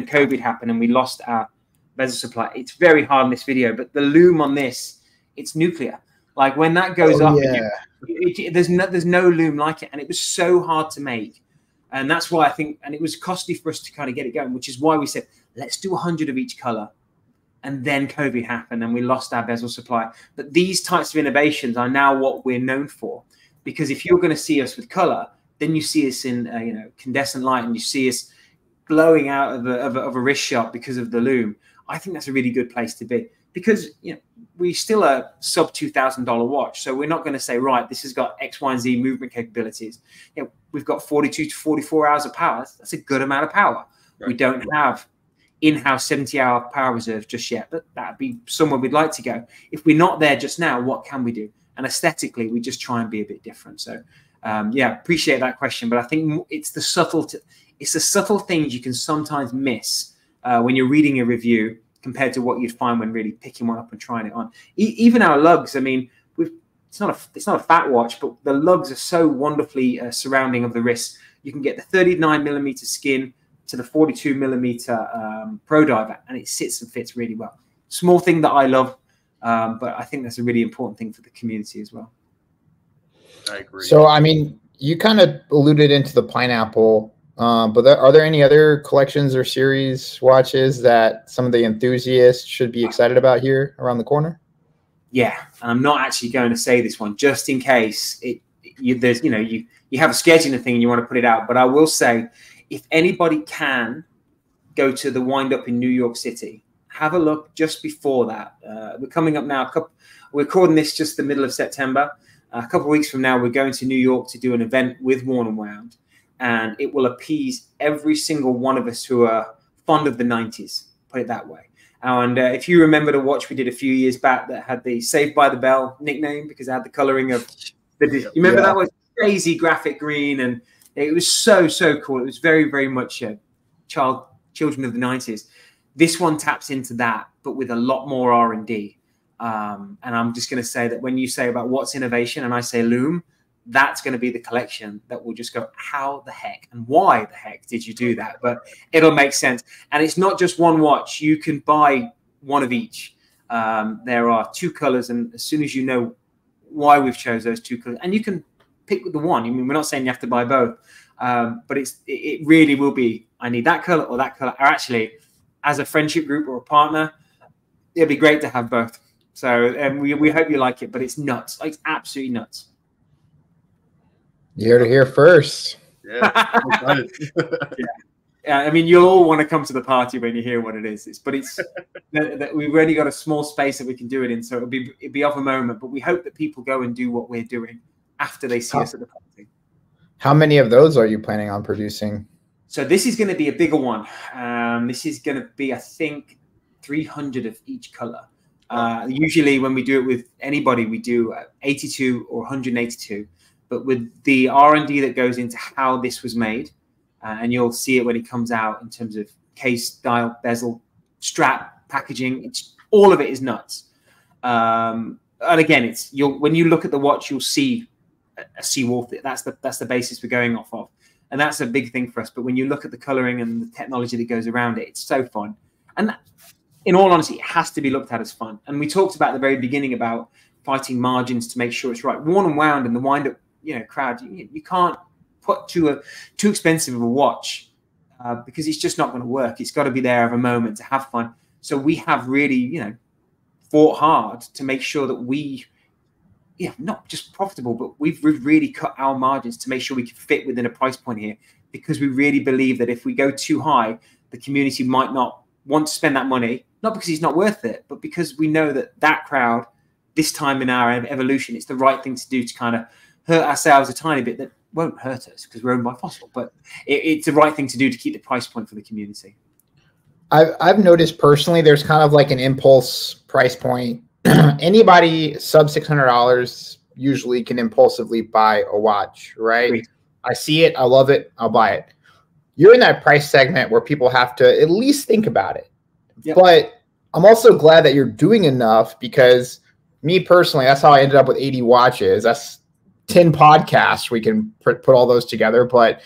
COVID happened and we lost our bezel supply. It's very hard in this video, but the loom on this, it's nuclear. Like when that goes up, yeah. There's no loom like it, and it was so hard to make, and that's why I think, and it was costly for us to kind of get it going, which is why we said let's do 100 of each color, and then COVID happened and we lost our bezel supply. But these types of innovations are now what we're known for, because if you're going to see us with color, then you see us in incandescent light, and you see us glowing out of a wrist shot because of the loom. I think that's a really good place to be, because we still a sub $2,000 watch. So we're not going to say, right, this has got X, Y, and Z movement capabilities. We've got 42 to 44 hours of power. That's a good amount of power. Right. We don't have in-house 70-hour power reserve just yet, but that'd be somewhere we'd like to go. If we're not there just now, what can we do? And aesthetically, we just try and be a bit different. So appreciate that question. But I think it's the subtle things you can sometimes miss when you're reading a review, compared to what you'd find when really picking one up and trying it on. Even our lugs, I mean, it's not a fat watch, but the lugs are so wonderfully surrounding of the wrist. You can get the 39mm skin to the 42mm Pro Diver, and it sits and fits really well. Small thing that I love, but I think that's a really important thing for the community as well. I agree. So, I mean, you kind of alluded into the pineapple. But are there any other collections or series watches that some of the enthusiasts should be excited about here around the corner? Yeah, and I'm not actually going to say this one just in case you have a scheduling thing and you want to put it out. But I will say, if anybody can go to the Wind Up in New York City, have a look just before that. We're coming up now. We're recording this just the middle of September. A couple of weeks from now, we're going to New York to do an event with Worn & Wound. And it will appease every single one of us who are fond of the 90s, put it that way. And if you remember the watch we did a few years back that had the Saved by the Bell nickname because it had the coloring of you remember that was crazy graphic green, and it was so cool. It was very, very much children of the 90s. This one taps into that, but with a lot more R&D. And I'm just going to say that when you say about what's innovation and I say loom, that's going to be the collection that will just go, how the heck and why the heck did you do that? But it'll make sense. And it's not just one watch. You can buy one of each. There are 2 colors. And as soon as you know why we've chose those 2 colors, and you can pick the one. I mean, we're not saying you have to buy both, but it really will be I need that color or that color. Or actually, as a friendship group or a partner, it'd be great to have both. So we hope you like it, but it's nuts. It's absolutely nuts. You heard it here first. Yeah. Yeah, I mean, you'll all want to come to the party when you hear what it is. We've only got a small space that we can do it in, so it'd be of a moment. But we hope that people go and do what we're doing after they see us at the party. How many of those are you planning on producing? So this is going to be a bigger one. This is going to be, I think, 300 of each color. Usually when we do it with anybody, we do 82 or 182. But with the R&D that goes into how this was made, and you'll see it when it comes out in terms of case, dial, bezel, strap, packaging, all of it is nuts. And again, when you look at the watch, you'll see a Seawolf. That's the basis we're going off of. And that's a big thing for us. But when you look at the coloring and the technology that goes around it, it's so fun. And in all honesty, it has to be looked at as fun. And we talked about at the very beginning about fighting margins to make sure it's right. Worn and wound and the wind-up, crowd, you can't put too expensive of a watch because it's just not going to work. It's got to be there of a moment to have fun. So we have really, fought hard to make sure that we, not just profitable, but we've really cut our margins to make sure we can fit within a price point here, because we really believe that if we go too high, the community might not want to spend that money, not because it's not worth it, but because we know that crowd, this time in our evolution, it's the right thing to do to kind of hurt ourselves a tiny bit. That won't hurt us because we're owned by Fossil, but it's the right thing to do to keep the price point for the community. I've noticed personally, there's kind of like an impulse price point. Anybody sub $600 usually can impulsively buy a watch, right? Great. I see it, I love it, I'll buy it. You're in that price segment where people have to at least think about it. Yep. But I'm also glad that you're doing enough, because me personally, that's how I ended up with 80 watches. That's 10 podcasts. We can put all those together. But,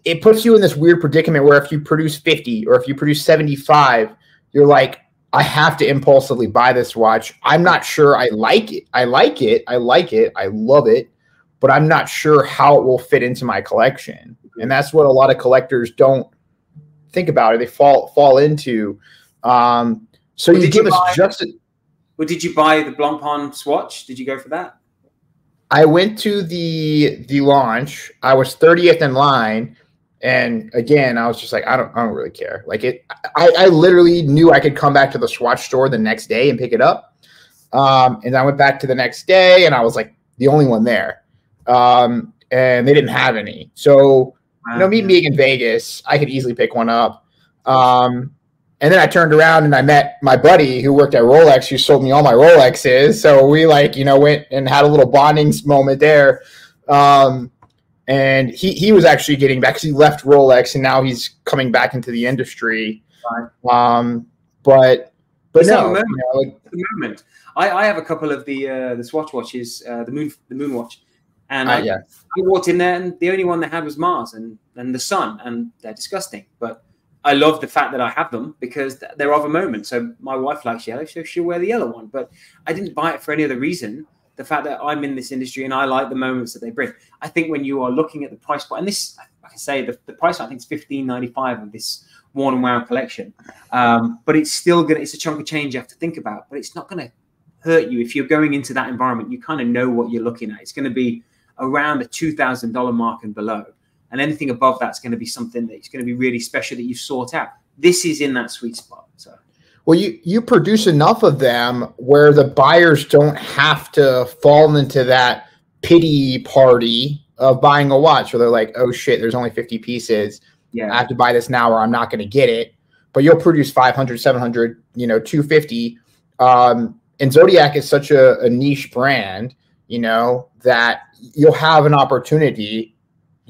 it puts you in this weird predicament where if you produce 50 or if you produce 75, you're like, I have to impulsively buy this watch. I'm not sure I like it. I like it. I love it. But I'm not sure how it will fit into my collection. And that's what a lot of collectors don't think about, or they fall into. So you give us just Well, did you buy the Blancpain swatch? Did you go for that? I went to the launch. I was 30th in line, and again, I was just like, I don't really care. Like I literally knew I could come back to the swatch store the next day and pick it up. And I went back to the next day, and I was like the only one there, and they didn't have any. So me being in Vegas, I could easily pick one up. And then I turned around and I met my buddy who worked at Rolex, who sold me all my Rolexes. So we went and had a little bonding moment there. And he was actually getting back because he left Rolex and now he's coming back into the industry. Right. But no, the moment. I have a couple of the Swatch watches, the Moon watch, and I walked in there and the only one they had was Mars and the Sun, and they're disgusting, but I love the fact that I have them because they're of a moment. So my wife likes yellow, so she'll wear the yellow one. But I didn't buy it for any other reason. The fact that I'm in this industry and I like the moments that they bring. I think when you are looking at the price point, and this, like I say, the price I think is $15.95 of this worn and wound collection. But it's still it's a chunk of change you have to think about. But it's not going to hurt you if you're going into that environment. You kind of know what you're looking at. It's going to be around the $2,000 mark and below. And anything above that's going to be something that's going to be really special that you've sought out. This is in that sweet spot. So, well, you produce enough of them where the buyers don't have to fall into that pity party of buying a watch where they're like, oh shit, there's only 50 pieces. Yeah, I have to buy this now or I'm not going to get it. But you'll produce 500, 700, 250. And Zodiac is such a niche brand, that you'll have an opportunity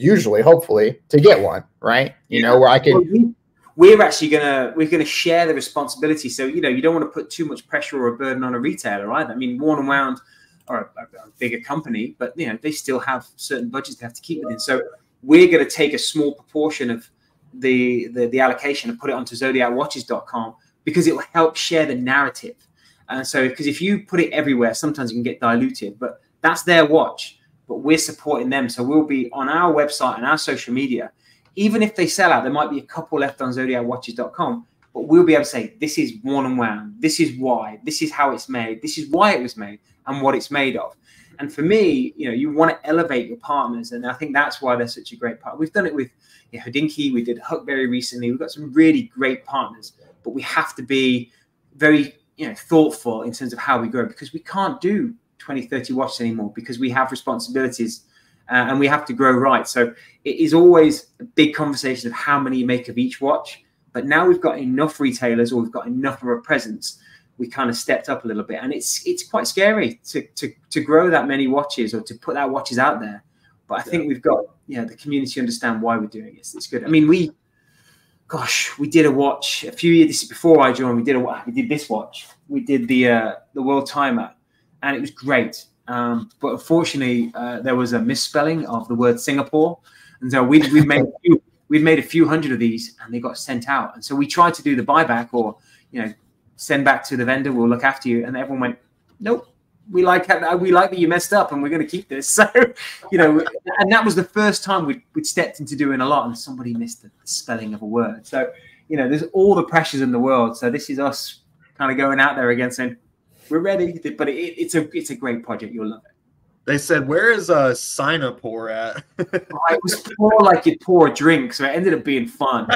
usually, hopefully, to get one, right? Where I can. We're actually gonna share the responsibility. So you don't want to put too much pressure or a burden on a retailer either. I mean, Worn and Wound are a bigger company, but they still have certain budgets they have to keep within. So we're going to take a small proportion of the allocation and put it onto ZodiacWatches.com because it will help share the narrative. And so, because if you put it everywhere, sometimes you can get diluted. But that's their watch. But we're supporting them. So we'll be on our website and our social media. even if they sell out, there might be a couple left on zodiacwatches.com, but we'll be able to say, this is one and one, this is why, this is how it's made, this is why it was made, and what it's made of. And for me, you know, you want to elevate your partners, and I think that's why they're such a great partner. We've done it with Hodinkee, we did Huckberry recently. We've got some really great partners, but we have to be very, you know, thoughtful in terms of how we grow, because we can't do 20, 30 watches anymore, because we have responsibilities and we have to grow right. So it is always a big conversation of how many you make of each watch. But now we've got enough retailers, or we've got enough of a presence, we kind of stepped up a little bit. And it's quite scary to grow that many watches, or to put that watches out there. But I think we've got, the community understand why we're doing it. It's good. I mean, we did a watch a few years, this is before I joined, we did this watch. We did the World Timer, and it was great. But unfortunately, there was a misspelling of the word Singapore. And so we've made a few hundred of these, and they got sent out. And so we tried to do the buyback, or, send back to the vendor, we'll look after you. And everyone went, nope, we like that you messed up, and we're going to keep this. So, and that was the first time we'd stepped into doing a lot, and somebody missed the spelling of a word. So, there's all the pressures in the world. So this is us kind of going out there again saying, we're ready. But it's a great project. You'll love it. They said, where is Singapore at? It was pour like you pour a drink, so it ended up being fun.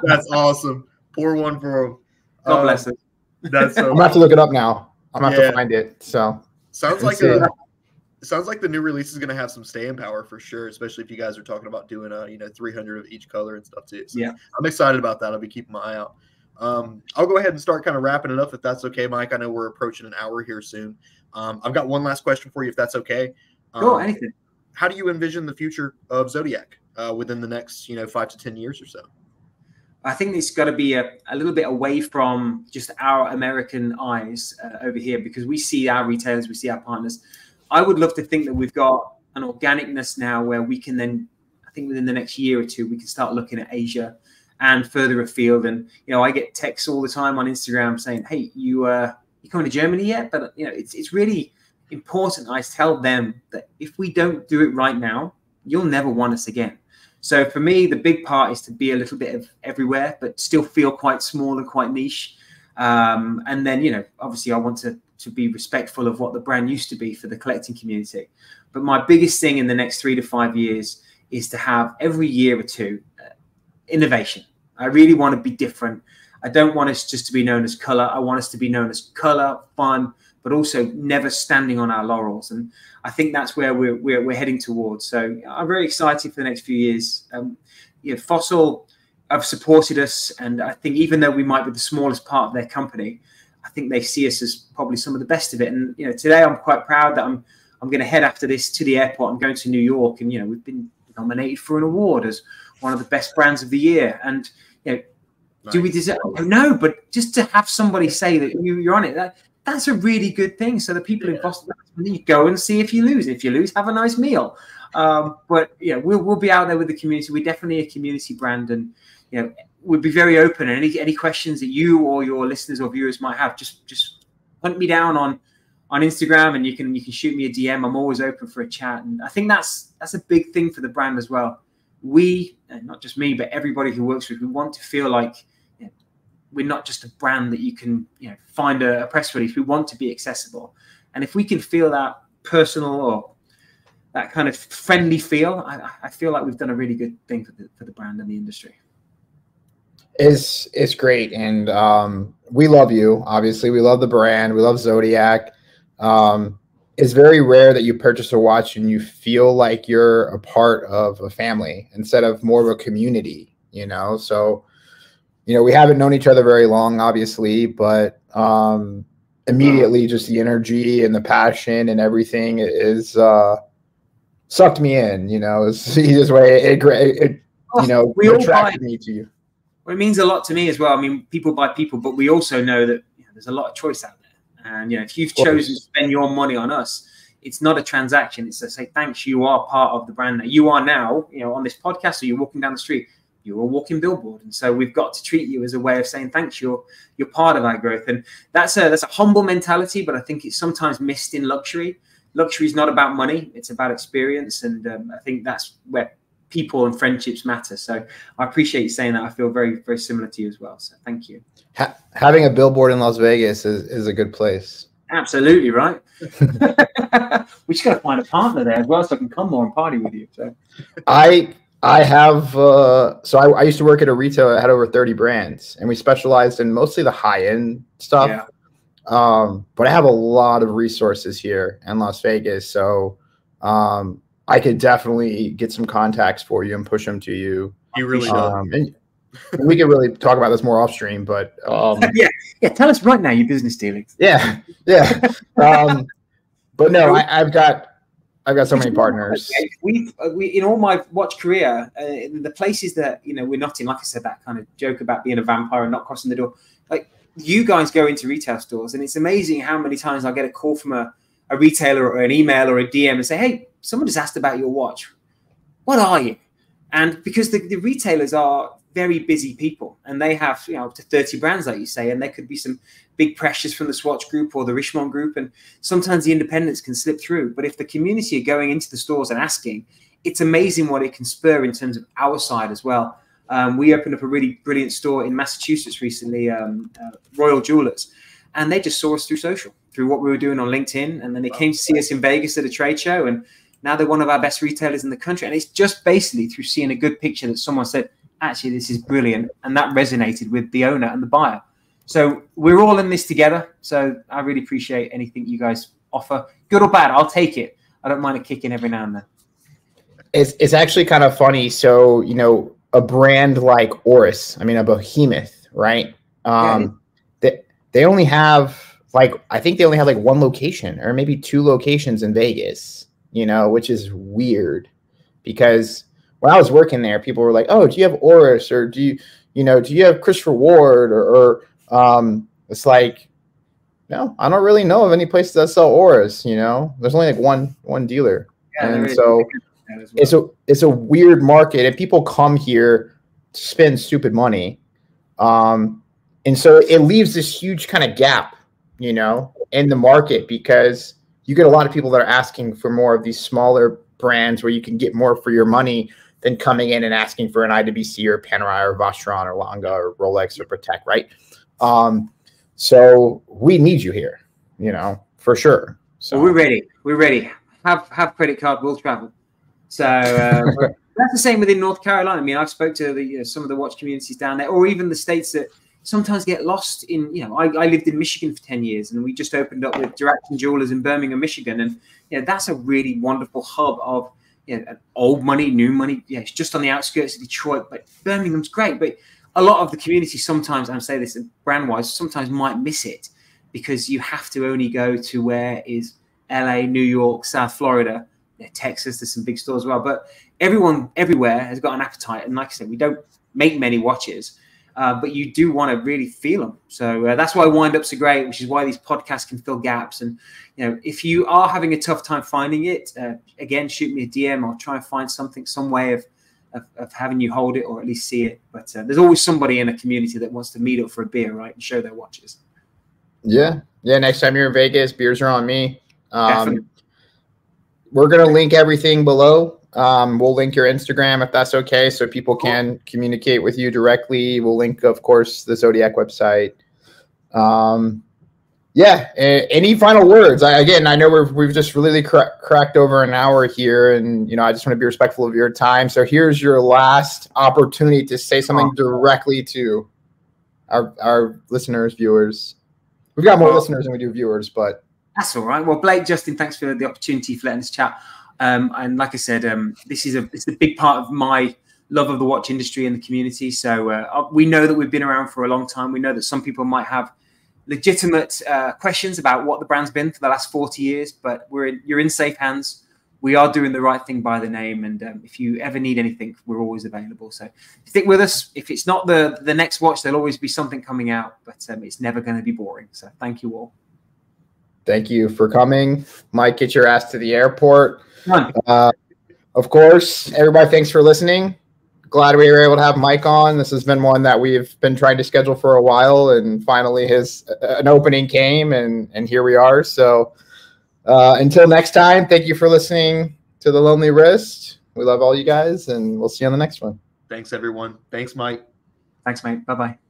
That's awesome. Pour one for them. God bless it. That's so I'm going to have to look it up now. I'm going to have to find it. So sounds like the new release is going to have some staying power for sure, especially if you guys are talking about doing 300 of each color and stuff too. So yeah, I'm excited about that. I'll be keeping my eye out. I'll go ahead and start kind of wrapping it up, if that's okay, Mike. I know we're approaching an hour here soon. I've got one last question for you, if that's okay. Anything. How do you envision the future of Zodiac within the next 5 to 10 years or so? I think it's got to be a little bit away from just our American eyes over here, because we see our retailers, we see our partners. I would love to think that we've got an organicness now where we can then, I think within the next year or two, we can start looking at Asia and further afield. And, I get texts all the time on Instagram saying, hey, you coming to Germany yet? But, it's really important. I tell them that if we don't do it right now, you'll never want us again. So for me, the big part is to be a little bit of everywhere, but still feel quite small and quite niche. And then, obviously I want to be respectful of what the brand used to be for the collecting community. But my biggest thing in the next 3 to 5 years is to have every year or two innovation. I really want to be different. I don't want us just to be known as color. I want us to be known as color, fun, but also never standing on our laurels. And I think that's where we're heading towards. So I'm very excited for the next few years. Fossil have supported us, and I think even though we might be the smallest part of their company, I think they see us as probably some of the best of it. And today I'm quite proud that I'm going to head after this to the airport. I'm going to New York, and we've been nominated for an award as one of the best brands of the year. And nice. Do we deserve? No, but just to have somebody say that you're on it, that's a really good thing. So the people in Boston, you go and see if you lose. If you lose, have a nice meal. But we'll be out there with the community. We're definitely a community brand, and we'll be very open. And any questions that you or your listeners or viewers might have, just hunt me down on Instagram, and you can shoot me a DM. I'm always open for a chat, and I think that's a big thing for the brand as well. We, and not just me, but everybody who works with, we want to feel like we're not just a brand that you can find a press release. We want to be accessible, and if we can feel that personal or that kind of friendly feel, I feel like we've done a really good thing for the brand and the industry. It's great, and we love you. Obviously, we love the brand. We love Zodiac. It's very rare that you purchase a watch and you feel like you're a part of a family instead of more of a community. So. We haven't known each other very long, obviously, but immediately just the energy and the passion and everything is sucked me in. It's the easiest way. It attracted me to you. Well, it means a lot to me as well. I mean, people buy people, but we also know that there's a lot of choice out there. And if you've chosen to spend your money on us, it's not a transaction. It's to say thanks. You are part of the brand that you are now. On this podcast, or you're walking down the street. You're a walking billboard, and so we've got to treat you as a way of saying thanks. You're part of our growth, and that's a humble mentality. But I think it's sometimes missed in luxury. Luxury is not about money; it's about experience, and I think that's where people and friendships matter. So I appreciate you saying that. I feel very, very similar to you as well. So thank you. Having a billboard in Las Vegas is a good place. Absolutely right. We just got to find a partner there as well, so I can come more and party with you. So I have I used to work at a retail that had over 30 brands, and we specialized in mostly the high end stuff. Yeah. But I have a lot of resources here in Las Vegas, so I could definitely get some contacts for you and push them to you. You really should. And we could really talk about this more off stream, but yeah. Tell us right now your business dealings. Yeah. But no, I've got so many partners. We in all my watch career, the places that we're not in, like I said, that kind of joke about being a vampire and not crossing the door. Like you guys go into retail stores, and it's amazing how many times I get a call from a retailer or an email or a DM and say, "Hey, someone just asked about your watch. What are you?" And because the retailers are very busy people, and they have up to 30 brands, like you say, and there could be some big pressures from the Swatch Group or the Richemont Group, and sometimes the independents can slip through. But if the community are going into the stores and asking, it's amazing what it can spur in terms of our side as well. We opened up a really brilliant store in Massachusetts recently, Royal Jewelers, and they just saw us through social, through what we were doing on LinkedIn, and then they came to see us in Vegas at a trade show, and now they're one of our best retailers in the country. And it's just basically through seeing a good picture that someone said, actually, this is brilliant. And that resonated with the owner and the buyer. So we're all in this together. So I really appreciate anything you guys offer. Good or bad, I'll take it. I don't mind a kick in every now and then. It's actually kind of funny. So, a brand like Oris, a behemoth, right? They only have I think they only have one location or maybe 2 locations in Vegas, which is weird because when I was working there, people were like, "Oh, do you have Oris, or do you have Christopher Ward, or it's like, no, I don't really know of any place that sell Oris. There's only one dealer, and so it's a weird market, and people come here to spend stupid money, and so it leaves this huge kind of gap, in the market because you get a lot of people that are asking for more of these smaller brands where you can get more for your money than coming in and asking for an IWC or Panerai or Vacheron or Lange or Rolex or Patek, right? So we need you here, for sure. So we're ready. We're ready. Have credit card, we'll travel. So that's the same within North Carolina. I've spoke to some of the watch communities down there, or even the states that sometimes get lost in, I lived in Michigan for 10 years, and we just opened up with Direction Jewelers in Birmingham, Michigan. And that's a really wonderful hub of old money, new money. Yeah, it's just on the outskirts of Detroit, but Birmingham's great. But a lot of the community sometimes, I'm saying this brand-wise, sometimes might miss it because you have to only go to where is LA, New York, South Florida, Texas. There's some big stores as well. But everyone everywhere has got an appetite. And like I said, we don't make many watches, but you do want to really feel them. So that's why wind-ups are great, which is why these podcasts can fill gaps. And if you are having a tough time finding it, again, shoot me a DM. I'll try and find some way of having you hold it or at least see it. But there's always somebody in a community that wants to meet up for a beer, right, and show their watches. Yeah. Next time you're in Vegas, beers are on me. We're gonna link everything below. We'll link your Instagram if that's okay, so people can communicate with you directly. We'll link, of course, the Zodiac website. Any final words? I know we've just really cracked over an hour here, and I just want to be respectful of your time. So here's your last opportunity to say something directly to our listeners, viewers. We've got more listeners than we do viewers, but that's all right. Well, Blake, Justin, thanks for the opportunity for letting us chat. And like I said, it's a big part of my love of the watch industry and the community. So we know that we've been around for a long time. We know that some people might have legitimate questions about what the brand's been for the last 40 years, but you're in safe hands. We are doing the right thing by the name. And if you ever need anything, we're always available. So stick with us. If it's not the next watch, there'll always be something coming out, but it's never going to be boring. So thank you all. Thank you for coming. Mike, get your ass to the airport. Of course, everybody, thanks for listening. Glad we were able to have Mike on. This has been one that we've been trying to schedule for a while, and finally an opening came, and here we are. So until next time, thank you for listening to The Lonely Wrist. We love all you guys, and we'll see you on the next one. Thanks, everyone. Thanks, Mike. Thanks, mate. Bye-bye.